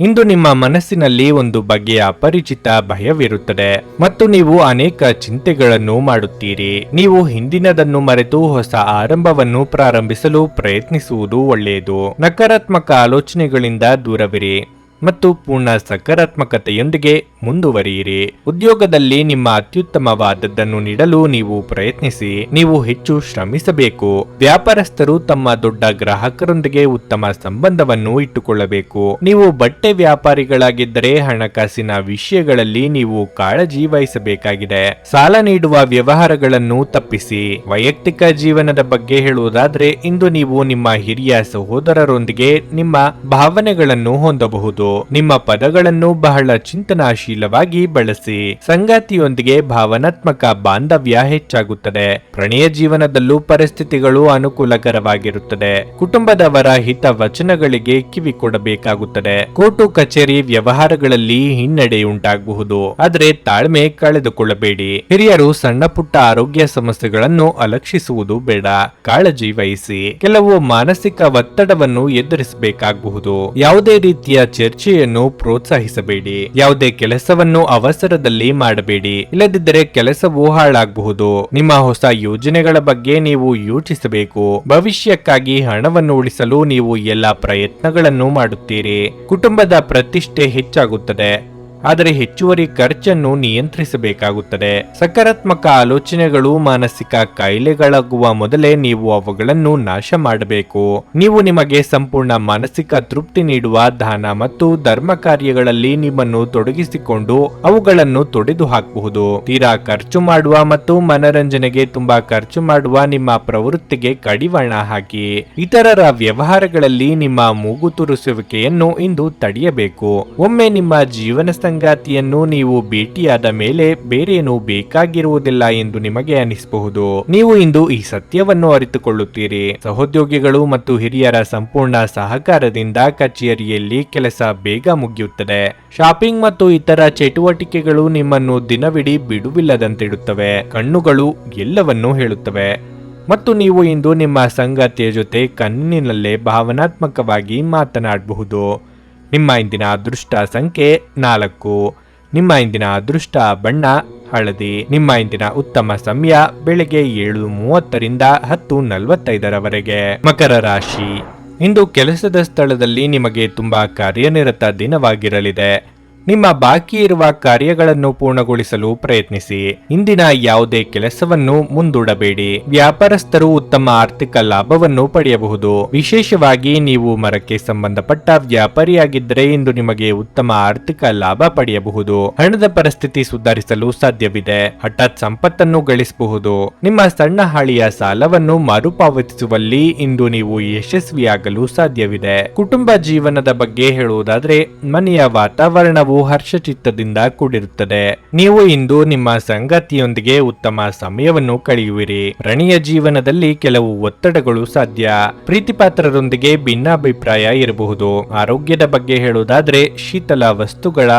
ಇಂದು ನಿಮ್ಮ ಮನಸ್ಸಿನಲ್ಲಿ ಒಂದು ಬಗೆಯ ಅಪರಿಚಿತ ಭಯವಿರುತ್ತದೆ ಮತ್ತು ನೀವು ಅನೇಕ ಚಿಂತೆಗಳನ್ನು ಮಾಡುತ್ತೀರಿ. ನೀವು ಹಿಂದಿನದನ್ನು ಮರೆತು ಹೊಸ ಆರಂಭವನ್ನು ಪ್ರಾರಂಭಿಸಲು ಪ್ರಯತ್ನಿಸುವುದು ಒಳ್ಳೆಯದು. ನಕಾರಾತ್ಮಕ ಆಲೋಚನೆಗಳಿಂದ ದೂರವಿರಿ ಮತ್ತು ಪೂರ್ಣ ಸಕಾರಾತ್ಮಕತೆಯೊಂದಿಗೆ ಮುಂದುವರಿಯಿರಿ. ಉದ್ಯೋಗದಲ್ಲಿ ನಿಮ್ಮ ಅತ್ಯುತ್ತಮವಾದದ್ದನ್ನು ನೀಡಲು ನೀವು ಪ್ರಯತ್ನಿಸಿ. ನೀವು ಹೆಚ್ಚು ಶ್ರಮಿಸಬೇಕು. ವ್ಯಾಪಾರಸ್ಥರು ತಮ್ಮ ದೊಡ್ಡ ಗ್ರಾಹಕರೊಂದಿಗೆ ಉತ್ತಮ ಸಂಬಂಧವನ್ನು ಇಟ್ಟುಕೊಳ್ಳಬೇಕು. ನೀವು ಬಟ್ಟೆ ವ್ಯಾಪಾರಿಗಳಾಗಿದ್ದರೆ ಹಣಕಾಸಿನ ವಿಷಯಗಳಲ್ಲಿ ನೀವು ಕಾಳಜಿ ವಹಿಸಬೇಕಾಗಿದೆ. ಸಾಲ ನೀಡುವ ವ್ಯವಹಾರಗಳನ್ನು ತಪ್ಪಿಸಿ. ವೈಯಕ್ತಿಕ ಜೀವನದ ಬಗ್ಗೆ ಹೇಳುವುದಾದರೆ ಇಂದು ನೀವು ನಿಮ್ಮ ಹಿರಿಯ ಸಹೋದರರೊಂದಿಗೆ ನಿಮ್ಮ ಭಾವನೆಗಳನ್ನು ಹೊಂದಬಹುದು. ನಿಮ್ಮ ಪದಗಳನ್ನು ಬಹಳ ಚಿಂತನಾಶೀಲವಾಗಿ ಬಳಸಿ. ಸಂಗಾತಿಯೊಂದಿಗೆ ಭಾವನಾತ್ಮಕ ಬಾಂಧವ್ಯ ಹೆಚ್ಚಾಗುತ್ತದೆ. ಪ್ರಣಯ ಜೀವನದಲ್ಲೂ ಪರಿಸ್ಥಿತಿಗಳು ಅನುಕೂಲಕರವಾಗಿರುತ್ತದೆ. ಕುಟುಂಬದವರ ಹಿತ ವಚನಗಳಿಗೆ ಕಿವಿ ಕೊಡಬೇಕಾಗುತ್ತದೆ. ಕೋರ್ಟು ಕಚೇರಿ ವ್ಯವಹಾರಗಳಲ್ಲಿ ಹಿನ್ನಡೆಯುಂಟಾಗಬಹುದು, ಆದರೆ ತಾಳ್ಮೆ ಕಳೆದುಕೊಳ್ಳಬೇಡಿ. ಹಿರಿಯರು ಸಣ್ಣ ಪುಟ್ಟ ಆರೋಗ್ಯ ಸಮಸ್ಯೆಗಳನ್ನು ಅಲಕ್ಷಿಸುವುದು ಬೇಡ, ಕಾಳಜಿ ವಹಿಸಿ. ಕೆಲವು ಮಾನಸಿಕ ಒತ್ತಡವನ್ನು ಎದುರಿಸಬೇಕಾಗಬಹುದು. ಯಾವುದೇ ರೀತಿಯ ಚರ್ಚೆಯನ್ನು ಪ್ರೋತ್ಸಾಹಿಸಬೇಡಿ. ಯಾವುದೇ ಕೆಲಸವನ್ನು ಅವಸರದಲ್ಲಿ ಮಾಡಬೇಡಿ, ಇಲ್ಲದಿದ್ದರೆ ಕೆಲಸವು ಹಾಳಾಗಬಹುದು. ನಿಮ್ಮ ಹೊಸ ಯೋಜನೆಗಳ ಬಗ್ಗೆ ನೀವು ಯೋಚಿಸಬೇಕು. ಭವಿಷ್ಯಕ್ಕಾಗಿ ಹಣವನ್ನು ಉಳಿಸಲು ನೀವು ಎಲ್ಲಾ ಪ್ರಯತ್ನಗಳನ್ನು ಮಾಡುತ್ತೀರಿ. ಕುಟುಂಬದ ಪ್ರತಿಷ್ಠೆ ಹೆಚ್ಚಾಗುತ್ತದೆ, ಆದರೆ ಹೆಚ್ಚುವರಿ ಖರ್ಚನ್ನು ನಿಯಂತ್ರಿಸಬೇಕಾಗುತ್ತದೆ. ಸಕಾರಾತ್ಮಕ ಆಲೋಚನೆಗಳು ಮಾನಸಿಕ ಕಾಯಿಲೆಗಳಾಗುವ ಮೊದಲೇ ನೀವು ಅವುಗಳನ್ನು ನಾಶ ಮಾಡಬೇಕು. ನೀವು ನಿಮಗೆ ಸಂಪೂರ್ಣ ಮಾನಸಿಕ ತೃಪ್ತಿ ನೀಡುವ ದಾನ ಮತ್ತು ಧರ್ಮ ಕಾರ್ಯಗಳಲ್ಲಿ ನಿಮ್ಮನ್ನು ತೊಡಗಿಸಿಕೊಂಡು ಅವುಗಳನ್ನು ತೊಡೆದು ಹಾಕಬಹುದು. ತೀರಾ ಖರ್ಚು ಮಾಡುವ ಮತ್ತು ಮನರಂಜನೆಗೆ ತುಂಬಾ ಖರ್ಚು ಮಾಡುವ ನಿಮ್ಮ ಪ್ರವೃತ್ತಿಗೆ ಕಡಿವಾಣ ಹಾಕಿ. ಇತರರ ವ್ಯವಹಾರಗಳಲ್ಲಿ ನಿಮ್ಮ ಮೂಗು ತುರಿಸುವಿಕೆಯನ್ನು ಇಂದು ತಡೆಯಬೇಕು. ಒಮ್ಮೆ ನಿಮ್ಮ ಜೀವನ ಸಂಗಾತಿಯನ್ನು ನೀವು ಭೇಟಿಯಾದ ಮೇಲೆ ಬೇರೇನೂ ಬೇಕಾಗಿರುವುದಿಲ್ಲ ಎಂದು ನಿಮಗೆ ಅನಿಸಬಹುದು. ನೀವು ಇಂದು ಈ ಸತ್ಯವನ್ನು ಅರಿತುಕೊಳ್ಳುತ್ತೀರಿ. ಸಹೋದ್ಯೋಗಿಗಳು ಮತ್ತು ಹಿರಿಯರ ಸಂಪೂರ್ಣ ಸಹಕಾರದಿಂದ ಕಚೇರಿಯಲ್ಲಿ ಕೆಲಸ ಬೇಗ ಮುಗಿಯುತ್ತದೆ. ಶಾಪಿಂಗ್ ಮತ್ತು ಇತರ ಚಟುವಟಿಕೆಗಳು ನಿಮ್ಮನ್ನು ದಿನವಿಡೀ ಬಿಡುವಿಲ್ಲದಂತಿಡುತ್ತವೆ. ಕಣ್ಣುಗಳು ಎಲ್ಲವನ್ನೂ ಹೇಳುತ್ತವೆ ಮತ್ತು ನೀವು ಇಂದು ನಿಮ್ಮ ಸಂಗಾತಿಯ ಜೊತೆ ಕಣ್ಣಿನಲ್ಲೇ ಭಾವನಾತ್ಮಕವಾಗಿ ಮಾತನಾಡಬಹುದು. ನಿಮ್ಮ ಇಂದಿನ ಅದೃಷ್ಟ ಸಂಖ್ಯೆ 4. ನಿಮ್ಮ ಇಂದಿನ ಅದೃಷ್ಟ ಬಣ್ಣ ಹಳದಿ. ನಿಮ್ಮ ಇಂದಿನ ಉತ್ತಮ ಸಮಯ ಬೆಳಗ್ಗೆ 7:30ರಿಂದ 10:45ರವರೆಗೆ. ಮಕರ ರಾಶಿ. ಇಂದು ಕೆಲಸದ ಸ್ಥಳದಲ್ಲಿ ನಿಮಗೆ ತುಂಬಾ ಕಾರ್ಯನಿರತ ದಿನವಾಗಿರಲಿದೆ. ನಿಮ್ಮ ಬಾಕಿ ಇರುವ ಕಾರ್ಯಗಳನ್ನು ಪೂರ್ಣಗೊಳಿಸಲು ಪ್ರಯತ್ನಿಸಿ. ಇಂದಿನ ಯಾವುದೇ ಕೆಲಸವನ್ನು ಮುಂದೂಡಬೇಡಿ. ವ್ಯಾಪಾರಸ್ಥರು ಉತ್ತಮ ಆರ್ಥಿಕ ಲಾಭವನ್ನು ಪಡೆಯಬಹುದು. ವಿಶೇಷವಾಗಿ ನೀವು ಮರಕ್ಕೆ ಸಂಬಂಧಪಟ್ಟ ವ್ಯಾಪಾರಿಯಾಗಿದ್ದರೆ ಇಂದು ನಿಮಗೆ ಉತ್ತಮ ಆರ್ಥಿಕ ಲಾಭ ಪಡೆಯಬಹುದು. ಹಣದ ಪರಿಸ್ಥಿತಿ ಸುಧಾರಿಸಲು ಸಾಧ್ಯವಿದೆ. ಹಠಾತ್ ಸಂಪತ್ತನ್ನು ಗಳಿಸಬಹುದು. ನಿಮ್ಮ ಸಣ್ಣ ಹಾಳಿಯ ಸಾಲವನ್ನು ಮರುಪಾವತಿಸುವಲ್ಲಿ ಇಂದು ನೀವು ಯಶಸ್ವಿಯಾಗಲು ಸಾಧ್ಯವಿದೆ. ಕುಟುಂಬ ಜೀವನದ ಬಗ್ಗೆ ಹೇಳುವುದಾದರೆ ಮನೆಯ ವಾತಾವರಣವು ಹರ್ಷಚಿತ್ತದಿಂದ ಕೂಡಿರುತ್ತದೆ. ನೀವು ಇಂದು ನಿಮ್ಮ ಸಂಗಾತಿಯೊಂದಿಗೆ ಉತ್ತಮ ಸಮಯವನ್ನು ಕಳೆಯುವಿರಿ. ಪ್ರಣಯ ಜೀವನದಲ್ಲಿ ಕೆಲವು ಒತ್ತಡಗಳು ಸಾಧ್ಯ. ಪ್ರೀತಿಪಾತ್ರರೊಂದಿಗೆ ಭಿನ್ನಾಭಿಪ್ರಾಯ ಇರಬಹುದು. ಆರೋಗ್ಯದ ಬಗ್ಗೆ ಹೇಳುವುದಾದ್ರೆ ಶೀತಲ ವಸ್ತುಗಳ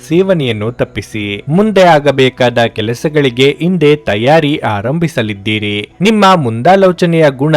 ಸೇವನೆಯನ್ನು ತಪ್ಪಿಸಿ. ಮುಂದೆ ಆಗಬೇಕಾದ ಕೆಲಸಗಳಿಗೆ ಹಿಂದೆ ತಯಾರಿ ಆರಂಭಿಸಲಿದ್ದೀರಿ. ನಿಮ್ಮ ಮುಂದಾಲೋಚನೆಯ ಗುಣ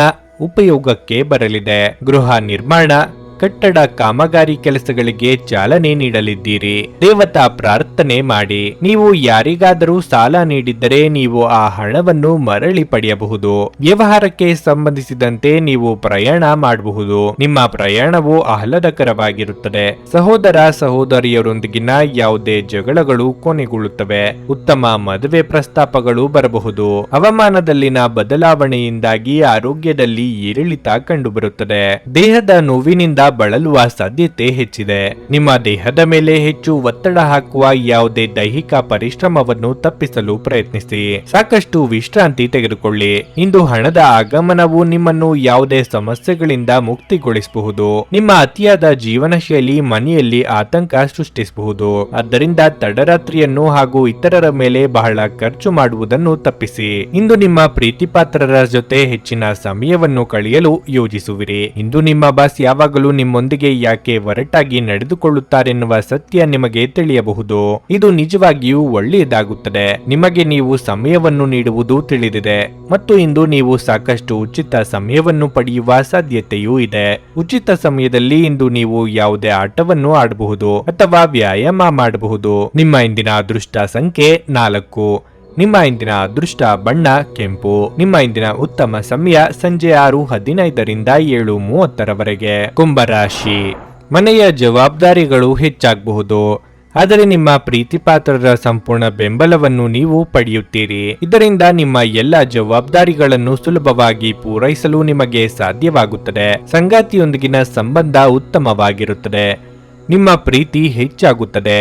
ಉಪಯೋಗಕ್ಕೆ ಬರಲಿದೆ. ಗೃಹ ನಿರ್ಮಾಣ, ಕಟ್ಟಡ ಕಾಮಗಾರಿ ಕೆಲಸಗಳಿಗೆ ಚಾಲನೆ ನೀಡಲಿದ್ದೀರಿ. ದೇವತಾ ಪ್ರಾರ್ಥನೆ ಮಾಡಿ. ನೀವು ಯಾರಿಗಾದರೂ ಸಾಲ ನೀಡಿದ್ದರೆ ನೀವು ಆ ಹಣವನ್ನು ಮರಳಿ ಪಡೆಯಬಹುದು. ವ್ಯವಹಾರಕ್ಕೆ ಸಂಬಂಧಿಸಿದಂತೆ ನೀವು ಪ್ರಯಾಣ ಮಾಡಬಹುದು. ನಿಮ್ಮ ಪ್ರಯಾಣವು ಆಹ್ಲಾದಕರವಾಗಿರುತ್ತದೆ. ಸಹೋದರ ಸಹೋದರಿಯರೊಂದಿಗಿನ ಯಾವುದೇ ಜಗಳಗಳು ಕೊನೆಗೊಳ್ಳುತ್ತವೆ. ಉತ್ತಮ ಮದುವೆ ಪ್ರಸ್ತಾಪಗಳು ಬರಬಹುದು. ಹವಾಮಾನದಲ್ಲಿನ ಬದಲಾವಣೆಯಿಂದಾಗಿ ಆರೋಗ್ಯದಲ್ಲಿ ಏರಿಳಿತ ಕಂಡುಬರುತ್ತದೆ. ದೇಹದ ನೋವಿನಿಂದ ಬಳಲುವ ಸಾಧ್ಯತೆ ಹೆಚ್ಚಿದೆ. ನಿಮ್ಮ ದೇಹದ ಮೇಲೆ ಹೆಚ್ಚು ಒತ್ತಡ ಹಾಕುವ ಯಾವುದೇ ದೈಹಿಕ ಪರಿಶ್ರಮವನ್ನು ತಪ್ಪಿಸಲು ಪ್ರಯತ್ನಿಸಿ. ಸಾಕಷ್ಟು ವಿಶ್ರಾಂತಿ ತೆಗೆದುಕೊಳ್ಳಿ. ಇಂದು ಹಣದ ಆಗಮನವು ನಿಮ್ಮನ್ನು ಯಾವುದೇ ಸಮಸ್ಯೆಗಳಿಂದ ಮುಕ್ತಿಗೊಳಿಸಬಹುದು. ನಿಮ್ಮ ಅತಿಯಾದ ಜೀವನ ಶೈಲಿ ಮನೆಯಲ್ಲಿ ಆತಂಕ ಸೃಷ್ಟಿಸಬಹುದು. ಆದ್ದರಿಂದ ತಡರಾತ್ರಿಯನ್ನು ಹಾಗೂ ಇತರರ ಮೇಲೆ ಬಹಳ ಖರ್ಚು ಮಾಡುವುದನ್ನು ತಪ್ಪಿಸಿ. ಇಂದು ನಿಮ್ಮ ಪ್ರೀತಿಪಾತ್ರರ ಜೊತೆ ಹೆಚ್ಚಿನ ಸಮಯವನ್ನು ಕಳೆಯಲು ಯೋಜಿಸುವಿರಿ. ಇಂದು ನಿಮ್ಮ ಬಾಸ್ ಯಾವಾಗಲೂ ನಿಮ್ಮೊಂದಿಗೆ ಯಾಕೆ ಒರಟಾಗಿ ನಡೆದುಕೊಳ್ಳುತ್ತಾರೆನ್ನುವ ಸತ್ಯ ನಿಮಗೆ ತಿಳಿಯಬಹುದು. ಇದು ನಿಜವಾಗಿಯೂ ಒಳ್ಳೆಯದಾಗುತ್ತದೆ. ನಿಮಗೆ ನೀವು ಸಮಯವನ್ನು ನೀಡುವುದು ತಿಳಿದಿದೆ ಮತ್ತು ಇಂದು ನೀವು ಸಾಕಷ್ಟು ಉಚಿತ ಸಮಯವನ್ನು ಪಡೆಯುವ ಸಾಧ್ಯತೆಯೂ ಇದೆ. ಉಚಿತ ಸಮಯದಲ್ಲಿ ಇಂದು ನೀವು ಯಾವುದೇ ಆಟವನ್ನು ಆಡಬಹುದು ಅಥವಾ ವ್ಯಾಯಾಮ ಮಾಡಬಹುದು. ನಿಮ್ಮ ಇಂದಿನ ಅದೃಷ್ಟ ಸಂಖ್ಯೆ 4. ನಿಮ್ಮ ಇಂದಿನ ಅದೃಷ್ಟ ಬಣ್ಣ ಕೆಂಪು. ನಿಮ್ಮ ಇಂದಿನ ಉತ್ತಮ ಸಮಯ ಸಂಜೆ 6:15ರಿಂದ 7:30ರವರೆಗೆ. ಕುಂಭರಾಶಿ. ಮನೆಯ ಜವಾಬ್ದಾರಿಗಳು ಹೆಚ್ಚಾಗಬಹುದು, ಆದರೆ ನಿಮ್ಮ ಪ್ರೀತಿಪಾತ್ರರ ಸಂಪೂರ್ಣ ಬೆಂಬಲವನ್ನು ನೀವು ಪಡೆಯುತ್ತೀರಿ. ಇದರಿಂದ ನಿಮ್ಮ ಎಲ್ಲ ಜವಾಬ್ದಾರಿಗಳನ್ನು ಸುಲಭವಾಗಿ ಪೂರೈಸಲು ನಿಮಗೆ ಸಾಧ್ಯವಾಗುತ್ತದೆ. ಸಂಗಾತಿಯೊಂದಿಗಿನ ಸಂಬಂಧ ಉತ್ತಮವಾಗಿರುತ್ತದೆ. ನಿಮ್ಮ ಪ್ರೀತಿ ಹೆಚ್ಚಾಗುತ್ತದೆ.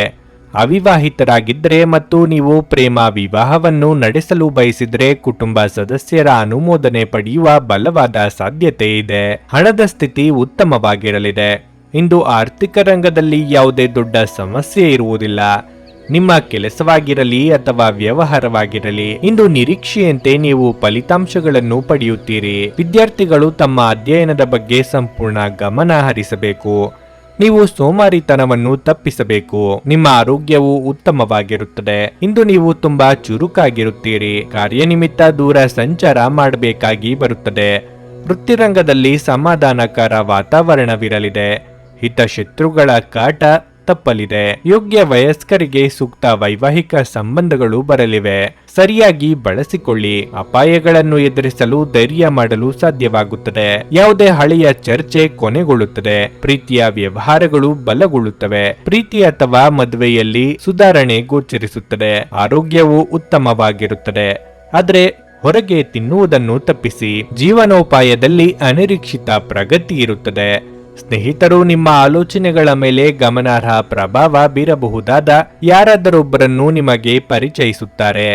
ಅವಿವಾಹಿತರಾಗಿದ್ದರೆ ಮತ್ತು ನೀವು ಪ್ರೇಮ ವಿವಾಹವನ್ನು ನಡೆಸಲು ಬಯಸಿದರೆ ಕುಟುಂಬ ಸದಸ್ಯರ ಅನುಮೋದನೆ ಪಡೆಯುವ ಬಲವಾದ ಸಾಧ್ಯತೆ ಇದೆ. ಹಣದ ಸ್ಥಿತಿ ಉತ್ತಮವಾಗಿರಲಿದೆ. ಇಂದು ಆರ್ಥಿಕ ರಂಗದಲ್ಲಿ ಯಾವುದೇ ದೊಡ್ಡ ಸಮಸ್ಯೆ ಇರುವುದಿಲ್ಲ. ನಿಮ್ಮ ಕೆಲಸವಾಗಿರಲಿ ಅಥವಾ ವ್ಯವಹಾರವಾಗಿರಲಿ, ಇಂದು ನಿರೀಕ್ಷೆಯಂತೆ ನೀವು ಫಲಿತಾಂಶಗಳನ್ನು ಪಡೆಯುತ್ತೀರಿ. ವಿದ್ಯಾರ್ಥಿಗಳು ತಮ್ಮ ಅಧ್ಯಯನದ ಬಗ್ಗೆ ಸಂಪೂರ್ಣ ಗಮನ ಹರಿಸಬೇಕು. ನೀವು ಸೋಮಾರಿತನವನ್ನು ತಪ್ಪಿಸಬೇಕು. ನಿಮ್ಮ ಆರೋಗ್ಯವು ಉತ್ತಮವಾಗಿರುತ್ತದೆ. ಇಂದು ನೀವು ತುಂಬಾ ಚುರುಕಾಗಿರುತ್ತೀರಿ. ಕಾರ್ಯನಿಮಿತ್ತ ದೂರ ಸಂಚಾರ ಮಾಡಬೇಕಾಗಿ ಬರುತ್ತದೆ. ವೃತ್ತಿರಂಗದಲ್ಲಿ ಸಮಾಧಾನಕರ ವಾತಾವರಣವಿರಲಿದೆ. ಹಿತಶತ್ರುಗಳ ಕಾಟ ತಪ್ಪಲಿದೆ. ಯೋಗ್ಯ ವಯಸ್ಕರಿಗೆ ಸೂಕ್ತ ವೈವಾಹಿಕ ಸಂಬಂಧಗಳು ಬರಲಿವೆ. ಸರಿಯಾಗಿ ಬಳಸಿಕೊಳ್ಳಿ. ಅಪಾಯಗಳನ್ನು ಎದುರಿಸಲು ಧೈರ್ಯ ಮಾಡಲು ಸಾಧ್ಯವಾಗುತ್ತದೆ. ಯಾವುದೇ ಹಳೆಯ ಚರ್ಚೆ ಕೊನೆಗೊಳ್ಳುತ್ತದೆ. ಪ್ರೀತಿಯ ವ್ಯವಹಾರಗಳು ಬಲಗೊಳ್ಳುತ್ತವೆ. ಪ್ರೀತಿ ಅಥವಾ ಮದುವೆಯಲ್ಲಿ ಸುಧಾರಣೆ ಗೋಚರಿಸುತ್ತದೆ. ಆರೋಗ್ಯವು ಉತ್ತಮವಾಗಿರುತ್ತದೆ. ಆದರೆ ಹೊರಗೆ ತಿನ್ನುವುದನ್ನು ತಪ್ಪಿಸಿ. ಜೀವನೋಪಾಯದಲ್ಲಿ ಅನಿರೀಕ್ಷಿತ ಪ್ರಗತಿ ಇರುತ್ತದೆ. ಸ್ನೇಹಿತರು ನಿಮ್ಮ ಆಲೋಚನೆಗಳ ಮೇಲೆ ಗಮನಾರ್ಹ ಪ್ರಭಾವ ಬೀರಬಹುದಾದ ಯಾರಾದರೊಬ್ಬರನ್ನು ನಿಮಗೆ ಪರಿಚಯಿಸುತ್ತಾರೆ.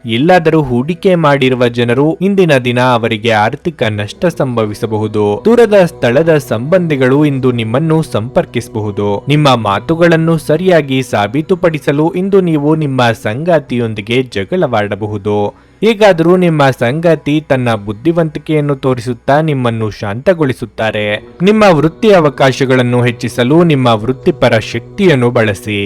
ಎಲ್ಲಾದರೂ ಹೂಡಿಕೆ ಮಾಡಿರುವ ಜನರು ಇಂದಿನ ದಿನ ಅವರಿಗೆ ಆರ್ಥಿಕ ನಷ್ಟ ಸಂಭವಿಸಬಹುದು. ದೂರದ ಸ್ಥಳದ ಸಂಬಂಧಿಗಳು ಇಂದು ನಿಮ್ಮನ್ನು ಸಂಪರ್ಕಿಸಬಹುದು. ನಿಮ್ಮ ಮಾತುಗಳನ್ನು ಸರಿಯಾಗಿ ಸಾಬೀತುಪಡಿಸಲು ಇಂದು ನೀವು ನಿಮ್ಮ ಸಂಗಾತಿಯೊಂದಿಗೆ ಜಗಳವಾಡಬಹುದು. ಹೇಗಾದರೂ ನಿಮ್ಮ ಸಂಗಾತಿ ತನ್ನ ಬುದ್ಧಿವಂತಿಕೆಯನ್ನು ತೋರಿಸುತ್ತಾ ನಿಮ್ಮನ್ನು ಶಾಂತಗೊಳಿಸುತ್ತಾರೆ. ನಿಮ್ಮ ವೃತ್ತಿ ಅವಕಾಶಗಳನ್ನು ಹೆಚ್ಚಿಸಲು ನಿಮ್ಮ ವೃತ್ತಿಪರ ಶಕ್ತಿಯನ್ನು ಬಳಸಿ.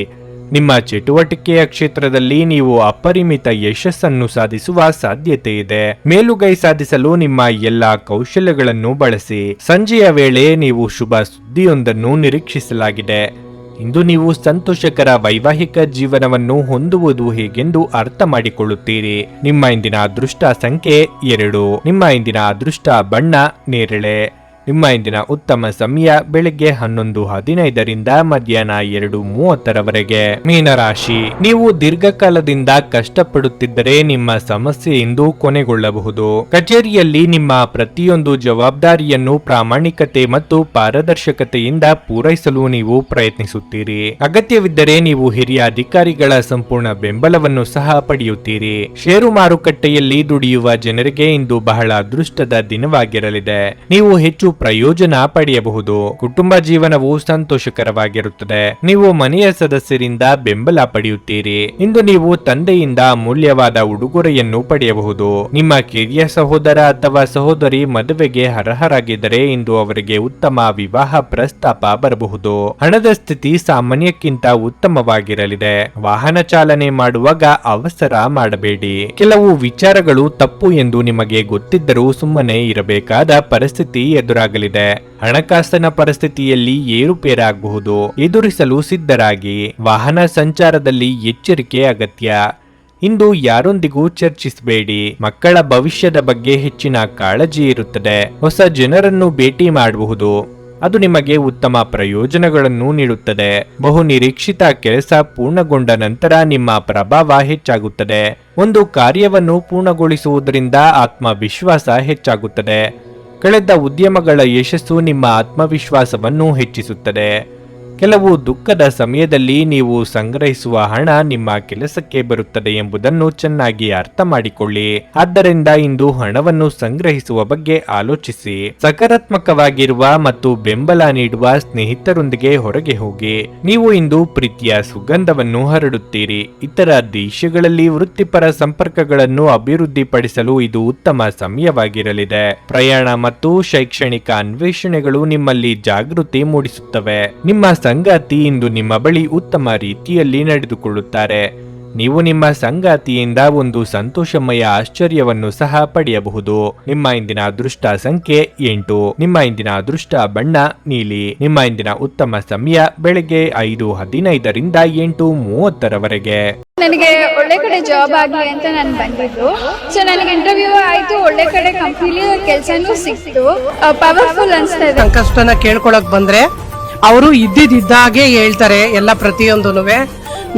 ನಿಮ್ಮ ಚಟುವಟಿಕೆಯ ಕ್ಷೇತ್ರದಲ್ಲಿ ನೀವು ಅಪರಿಮಿತ ಯಶಸ್ಸನ್ನು ಸಾಧಿಸುವ ಸಾಧ್ಯತೆ ಇದೆ. ಮೇಲುಗೈ ಸಾಧಿಸಲು ನಿಮ್ಮ ಎಲ್ಲಾ ಕೌಶಲ್ಯಗಳನ್ನು ಬಳಸಿ. ಸಂಜೆಯ ವೇಳೆ ನೀವು ಶುಭ ಸುದ್ದಿಯೊಂದನ್ನು ನಿರೀಕ್ಷಿಸಲಾಗಿದೆ. ಇಂದು ನೀವು ಸಂತೋಷಕರ ವೈವಾಹಿಕ ಜೀವನವನ್ನು ಹೊಂದುವುದು ಹೇಗೆಂದು ಅರ್ಥ ಮಾಡಿಕೊಳ್ಳುತ್ತೀರಿ. ನಿಮ್ಮ ಇಂದಿನ ಅದೃಷ್ಟ ಸಂಖ್ಯೆ 2. ನಿಮ್ಮ ಇಂದಿನ ಅದೃಷ್ಟ ಬಣ್ಣ ನೇರಳೆ. ನಿಮ್ಮ ಇಂದಿನ ಉತ್ತಮ ಸಮಯ ಬೆಳಗ್ಗೆ 11:15 ಮಧ್ಯಾಹ್ನ 2:30 ಮೀನರಾಶಿ, ನೀವು ದೀರ್ಘಕಾಲದಿಂದ ಕಷ್ಟಪಡುತ್ತಿದ್ದರೆ ನಿಮ್ಮ ಸಮಸ್ಯೆ ಇಂದು ಕೊನೆಗೊಳ್ಳಬಹುದು. ಕಚೇರಿಯಲ್ಲಿ ನಿಮ್ಮ ಪ್ರತಿಯೊಂದು ಜವಾಬ್ದಾರಿಯನ್ನು ಪ್ರಾಮಾಣಿಕತೆ ಮತ್ತು ಪಾರದರ್ಶಕತೆಯಿಂದ ಪೂರೈಸಲು ನೀವು ಪ್ರಯತ್ನಿಸುತ್ತೀರಿ. ಅಗತ್ಯವಿದ್ದರೆ ನೀವು ಹಿರಿಯ ಅಧಿಕಾರಿಗಳ ಸಂಪೂರ್ಣ ಬೆಂಬಲವನ್ನು ಸಹ ಪಡೆಯುತ್ತೀರಿ. ಷೇರು ಮಾರುಕಟ್ಟೆಯಲ್ಲಿ ದುಡಿಯುವ ಜನರಿಗೆ ಇಂದು ಬಹಳ ಅದೃಷ್ಟದ ದಿನವಾಗಿರಲಿದೆ. ನೀವು ಹೆಚ್ಚು ಪ್ರಯೋಜನ ಪಡೆಯಬಹುದು. ಕುಟುಂಬ ಜೀವನವು ಸಂತೋಷಕರವಾಗಿರುತ್ತದೆ. ನೀವು ಮನೆಯ ಸದಸ್ಯರಿಂದ ಬೆಂಬಲ ಪಡೆಯುತ್ತೀರಿ. ಇಂದು ನೀವು ತಂದೆಯಿಂದ ಅಮೂಲ್ಯವಾದ ಉಡುಗೊರೆಯನ್ನು ಪಡೆಯಬಹುದು. ನಿಮ್ಮ ಕಿರಿಯ ಸಹೋದರ ಅಥವಾ ಸಹೋದರಿ ಮದುವೆಗೆ ಅರ್ಹರಾಗಿದ್ದರೆ ಇಂದು ಅವರಿಗೆ ಉತ್ತಮ ವಿವಾಹ ಪ್ರಸ್ತಾಪ ಬರಬಹುದು. ಹಣದ ಸ್ಥಿತಿ ಸಾಮಾನ್ಯಕ್ಕಿಂತ ಉತ್ತಮವಾಗಿರಲಿದೆ. ವಾಹನ ಚಾಲನೆ ಮಾಡುವಾಗ ಅವಸರ ಮಾಡಬೇಡಿ. ಕೆಲವು ವಿಚಾರಗಳು ತಪ್ಪು ಎಂದು ನಿಮಗೆ ಗೊತ್ತಿದ್ದರೂ ಸುಮ್ಮನೆ ಇರಬೇಕಾದ ಪರಿಸ್ಥಿತಿ ಎದುರಾಗಲಿದೆ. ಹಣಕಾಸಿನ ಪರಿಸ್ಥಿತಿಯಲ್ಲಿ ಏರುಪೇರಾಗಬಹುದು. ಎದುರಿಸಲು ಸಿದ್ಧರಾಗಿ. ವಾಹನ ಸಂಚಾರದಲ್ಲಿ ಎಚ್ಚರಿಕೆ ಅಗತ್ಯ. ಇಂದು ಯಾರೊಂದಿಗೂ ಚರ್ಚಿಸಬೇಡಿ. ಮಕ್ಕಳ ಭವಿಷ್ಯದ ಬಗ್ಗೆ ಹೆಚ್ಚಿನ ಕಾಳಜಿ ಇರುತ್ತದೆ. ಹೊಸ ಜನರನ್ನು ಭೇಟಿ ಮಾಡಬಹುದು. ಅದು ನಿಮಗೆ ಉತ್ತಮ ಪ್ರಯೋಜನಗಳನ್ನು ನೀಡುತ್ತದೆ. ಬಹು ನಿರೀಕ್ಷಿತ ಕೆಲಸ ಪೂರ್ಣಗೊಂಡ ನಂತರ ನಿಮ್ಮ ಪ್ರಭಾವ ಹೆಚ್ಚಾಗುತ್ತದೆ. ಒಂದು ಕಾರ್ಯವನ್ನು ಪೂರ್ಣಗೊಳಿಸುವುದರಿಂದ ಆತ್ಮವಿಶ್ವಾಸ ಹೆಚ್ಚಾಗುತ್ತದೆ. ಕಳೆದ ಉದ್ಯಮಗಳ ಯಶಸ್ಸು ನಿಮ್ಮ ಆತ್ಮವಿಶ್ವಾಸವನ್ನು ಹೆಚ್ಚಿಸುತ್ತದೆ. ಕೆಲವು ದುಃಖದ ಸಮಯದಲ್ಲಿ ನೀವು ಸಂಗ್ರಹಿಸುವ ಹಣ ನಿಮ್ಮ ಕೆಲಸಕ್ಕೆ ಬರುತ್ತದೆ ಎಂಬುದನ್ನು ಚೆನ್ನಾಗಿ ಅರ್ಥ ಮಾಡಿಕೊಳ್ಳಿ. ಆದ್ದರಿಂದ ಇಂದು ಹಣವನ್ನು ಸಂಗ್ರಹಿಸುವ ಬಗ್ಗೆ ಆಲೋಚಿಸಿ. ಸಕಾರಾತ್ಮಕವಾಗಿರುವ ಮತ್ತು ಬೆಂಬಲ ನೀಡುವ ಸ್ನೇಹಿತರೊಂದಿಗೆ ಹೊರಗೆ ಹೋಗಿ. ನೀವು ಇಂದು ಪ್ರೀತಿಯ ಸುಗಂಧವನ್ನು ಹರಡುತ್ತೀರಿ. ಇತರ ದೇಶಗಳಲ್ಲಿ ವೃತ್ತಿಪರ ಸಂಪರ್ಕಗಳನ್ನು ಅಭಿವೃದ್ಧಿಪಡಿಸಲು ಇದು ಉತ್ತಮ ಸಮಯವಾಗಿರಲಿದೆ. ಪ್ರಯಾಣ ಮತ್ತು ಶೈಕ್ಷಣಿಕ ಅನ್ವೇಷಣೆಗಳು ನಿಮ್ಮಲ್ಲಿ ಜಾಗೃತಿ ಮೂಡಿಸುತ್ತವೆ. ನಿಮ್ಮ ಸಂಗಾತಿ ಇಂದು ನಿಮ್ಮ ಬಳಿ ಉತ್ತಮ ರೀತಿಯಲ್ಲಿ ನಡೆದುಕೊಳ್ಳುತ್ತಾರೆ. ನೀವು ನಿಮ್ಮ ಸಂಗಾತಿಯಿಂದ ಒಂದು ಸಂತೋಷಮಯ ಆಶ್ಚರ್ಯವನ್ನು ಸಹ ಪಡೆಯಬಹುದು. ನಿಮ್ಮ ಇಂದಿನ ಅದೃಷ್ಟ ಸಂಖ್ಯೆ 8. ನಿಮ್ಮ ಇಂದಿನ ಅದೃಷ್ಟ ಬಣ್ಣ ನೀಲಿ. ನಿಮ್ಮ ಇಂದಿನ ಉತ್ತಮ ಸಮಯ ಬೆಳಗ್ಗೆ 5:15 8:30 ನನಗೆ ಒಳ್ಳೆ ಕಡೆ ಜಾಬ್ ಆಗಲಿ ಅಂತ ನಾನು ಬಂದಿದ್ದು. ಸೊ ನನಗೆ ಇಂಟರ್ವ್ಯೂ ಆಯ್ತು, ಒಳ್ಳೆ ಕಡೆ ಕಂಪ್ನಿಲಿ ಕೆಲಸನೂ ಸಿಕ್ತು. ಪವರ್ಫುಲ್ ಅನ್ಸ್ತಾ ಇದೆ. ಕಷ್ಟನ ಕೇಳ್ಕೊಳಕ್ ಬಂದ್ರೆ ಅವರು ಇದ್ದಿದ್ದಾಗೆ ಹೇಳ್ತಾರೆ ಎಲ್ಲ ಪ್ರತಿಯೊಂದೂನುವೆ.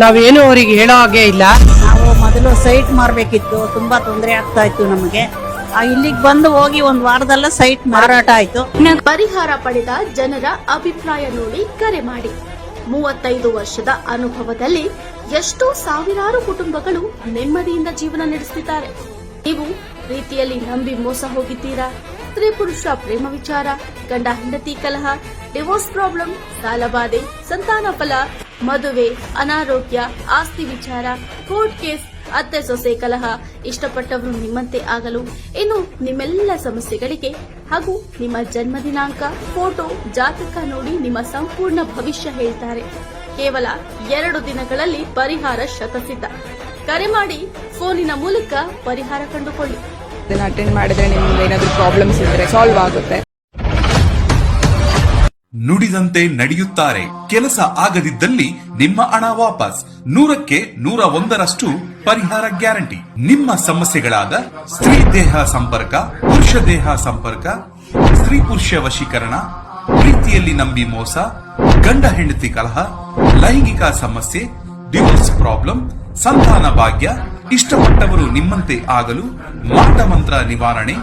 ನಾವೇನು ಅವ್ರಿಗೆ ಹೇಳೋ ಹಾಗೆ ಇಲ್ಲ. ನಾವು ಮೊದಲು ಸೈಟ್ ಮಾರಬೇಕಿತ್ತು, ತುಂಬಾ ತೊಂದರೆ ಆಗ್ತಾ ಇತ್ತು ನಮಗೆ. ಇಲ್ಲಿಗೆ ಬಂದು ಹೋಗಿ ಒಂದು ವಾರದಲ್ಲ ಸೈಟ್ ಮಾರಾಟ ಆಯ್ತು. ಪರಿಹಾರ ಪಡೆದ ಜನರ ಅಭಿಪ್ರಾಯ ನೋಡಿ ಕರೆ ಮಾಡಿ. 35 ವರ್ಷದ ಅನುಭವದಲ್ಲಿ ಎಷ್ಟೋ ಸಾವಿರಾರು ಕುಟುಂಬಗಳು ನೆಮ್ಮದಿಯಿಂದ ಜೀವನ ನಡೆಸುತ್ತಿದ್ದಾರೆ. ನೀವು ಪ್ರೀತಿಯಲ್ಲಿ ನಂಬಿ ಮೋಸ ಹೋಗಿದ್ದೀರಾ? ಸ್ತ್ರೀ ಪುರುಷ ಪ್ರೇಮ ವಿಚಾರ, ಗಂಡ ಹೆಂಡತಿ ಕಲಹ, ಡಿವೋರ್ಸ್ ಪ್ರಾಬ್ಲಮ್, ಸಾಲಬಾಧೆ, ಸಂತಾನ ಫಲ, ಮದುವೆ, ಅನಾರೋಗ್ಯ, ಆಸ್ತಿ ವಿಚಾರ, ಕೋರ್ಟ್ ಕೇಸ್, ಅತ್ತೆ ಸೊಸೆ ಕಲಹ, ಇಷ್ಟಪಟ್ಟವರು ನಿಮ್ಮಂತೆ ಆಗಲು, ಇನ್ನು ನಿಮ್ಮೆಲ್ಲ ಸಮಸ್ಯೆಗಳಿಗೆ ಹಾಗೂ ನಿಮ್ಮ ಜನ್ಮ ದಿನಾಂಕ, ಫೋಟೋ, ಜಾತಕ ನೋಡಿ ನಿಮ್ಮ ಸಂಪೂರ್ಣ ಭವಿಷ್ಯ ಹೇಳ್ತಾರೆ. ಕೇವಲ 2 ದಿನಗಳಲ್ಲಿ ಪರಿಹಾರ ಶತಸಿದ್ಧ. ಕರೆ ಮಾಡಿ ಫೋನಿನ ಮೂಲಕ ಪರಿಹಾರ ಕಂಡುಕೊಳ್ಳಿ. ಇದನ್ನ ಅಟೆಂಡ್ ಮಾಡಿದ್ರೆ ನಿಮ್ಗೆ ಏನಾದರೂ ಪ್ರಾಬ್ಲಮ್ಸ್ ಇದ್ರೆ ಸಾಲ್ವ್ ಆಗುತ್ತೆ. ನುಡಿದಂತೆ ನಡೆಯುತ್ತಾರೆ. ಕೆಲಸ ಆಗದಿದ್ದಲ್ಲಿ ನಿಮ್ಮ ಹಣ ವಾಪಸ್. 100ಕ್ಕೆ 101ರಷ್ಟು ಪರಿಹಾರ ಗ್ಯಾರಂಟಿ. ನಿಮ್ಮ ಸಮಸ್ಯೆಗಳಾದ ಸ್ತ್ರೀ ದೇಹ ಸಂಪರ್ಕ, ಪುರುಷ ದೇಹ ಸಂಪರ್ಕ, ಸ್ತ್ರೀ ಪುರುಷ ವಶೀಕರಣ, ಪ್ರೀತಿಯಲ್ಲಿ ನಂಬಿ ಮೋಸ, ಗಂಡ ಹೆಂಡತಿ ಕಲಹ, ಲೈಂಗಿಕ ಸಮಸ್ಯೆ, ಡಿವೋರ್ಸ್ ಪ್ರಾಬ್ಲಮ್, ಸಂತಾನ ಭಾಗ್ಯ, ಇಷ್ಟಪಟ್ಟವರು ನಿಮ್ಮಂತೆ ಆಗಲು, ಮಾಟ ಮಂತ್ರ ನಿವಾರಣೆ,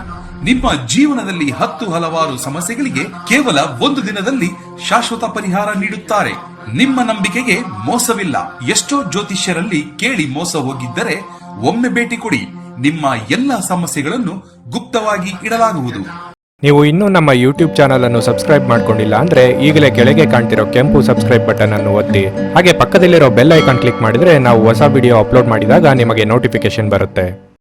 ನಿಮ್ಮ ಜೀವನದಲ್ಲಿ 10 ಹಲವಾರು ಸಮಸ್ಯೆಗಳಿಗೆ ಕೇವಲ 1 ದಿನದಲ್ಲಿ ಶಾಶ್ವತ ಪರಿಹಾರ ನೀಡುತ್ತಾರೆ. ನಿಮ್ಮ ನಂಬಿಕೆಗೆ ಮೋಸವಿಲ್ಲ. ಎಷ್ಟೋ ಜ್ಯೋತಿಷ್ಯರಲ್ಲಿ ಕೇಳಿ ಮೋಸ ಹೋಗಿದ್ದರೆ ಒಮ್ಮೆ ಭೇಟಿ ಕೊಡಿ. ನಿಮ್ಮ ಎಲ್ಲ ಸಮಸ್ಯೆಗಳನ್ನು ಗುಪ್ತವಾಗಿ ಇಡಲಾಗುವುದು. ನೀವು ಇನ್ನೂ ನಮ್ಮ ಯೂಟ್ಯೂಬ್ ಚಾನಲ್ ಅನ್ನು ಸಬ್ಸ್ಕ್ರೈಬ್ ಮಾಡ್ಕೊಂಡಿಲ್ಲ ಅಂದ್ರೆ ಈಗಲೇ ಕೆಳಗೆ ಕಾಣ್ತಿರೋ ಕೆಂಪು ಸಬ್ಸ್ಕ್ರೈಬ್ ಬಟನ್ ಅನ್ನು ಒತ್ತಿ. ಹಾಗೆ ಪಕ್ಕದಲ್ಲಿರೋ ಬೆಲ್ ಐಕಾನ್ ಕ್ಲಿಕ್ ಮಾಡಿದ್ರೆ ನಾವು ಹೊಸ ವಿಡಿಯೋ ಅಪ್ಲೋಡ್ ಮಾಡಿದಾಗ ನಿಮಗೆ ನೋಟಿಫಿಕೇಶನ್ ಬರುತ್ತೆ.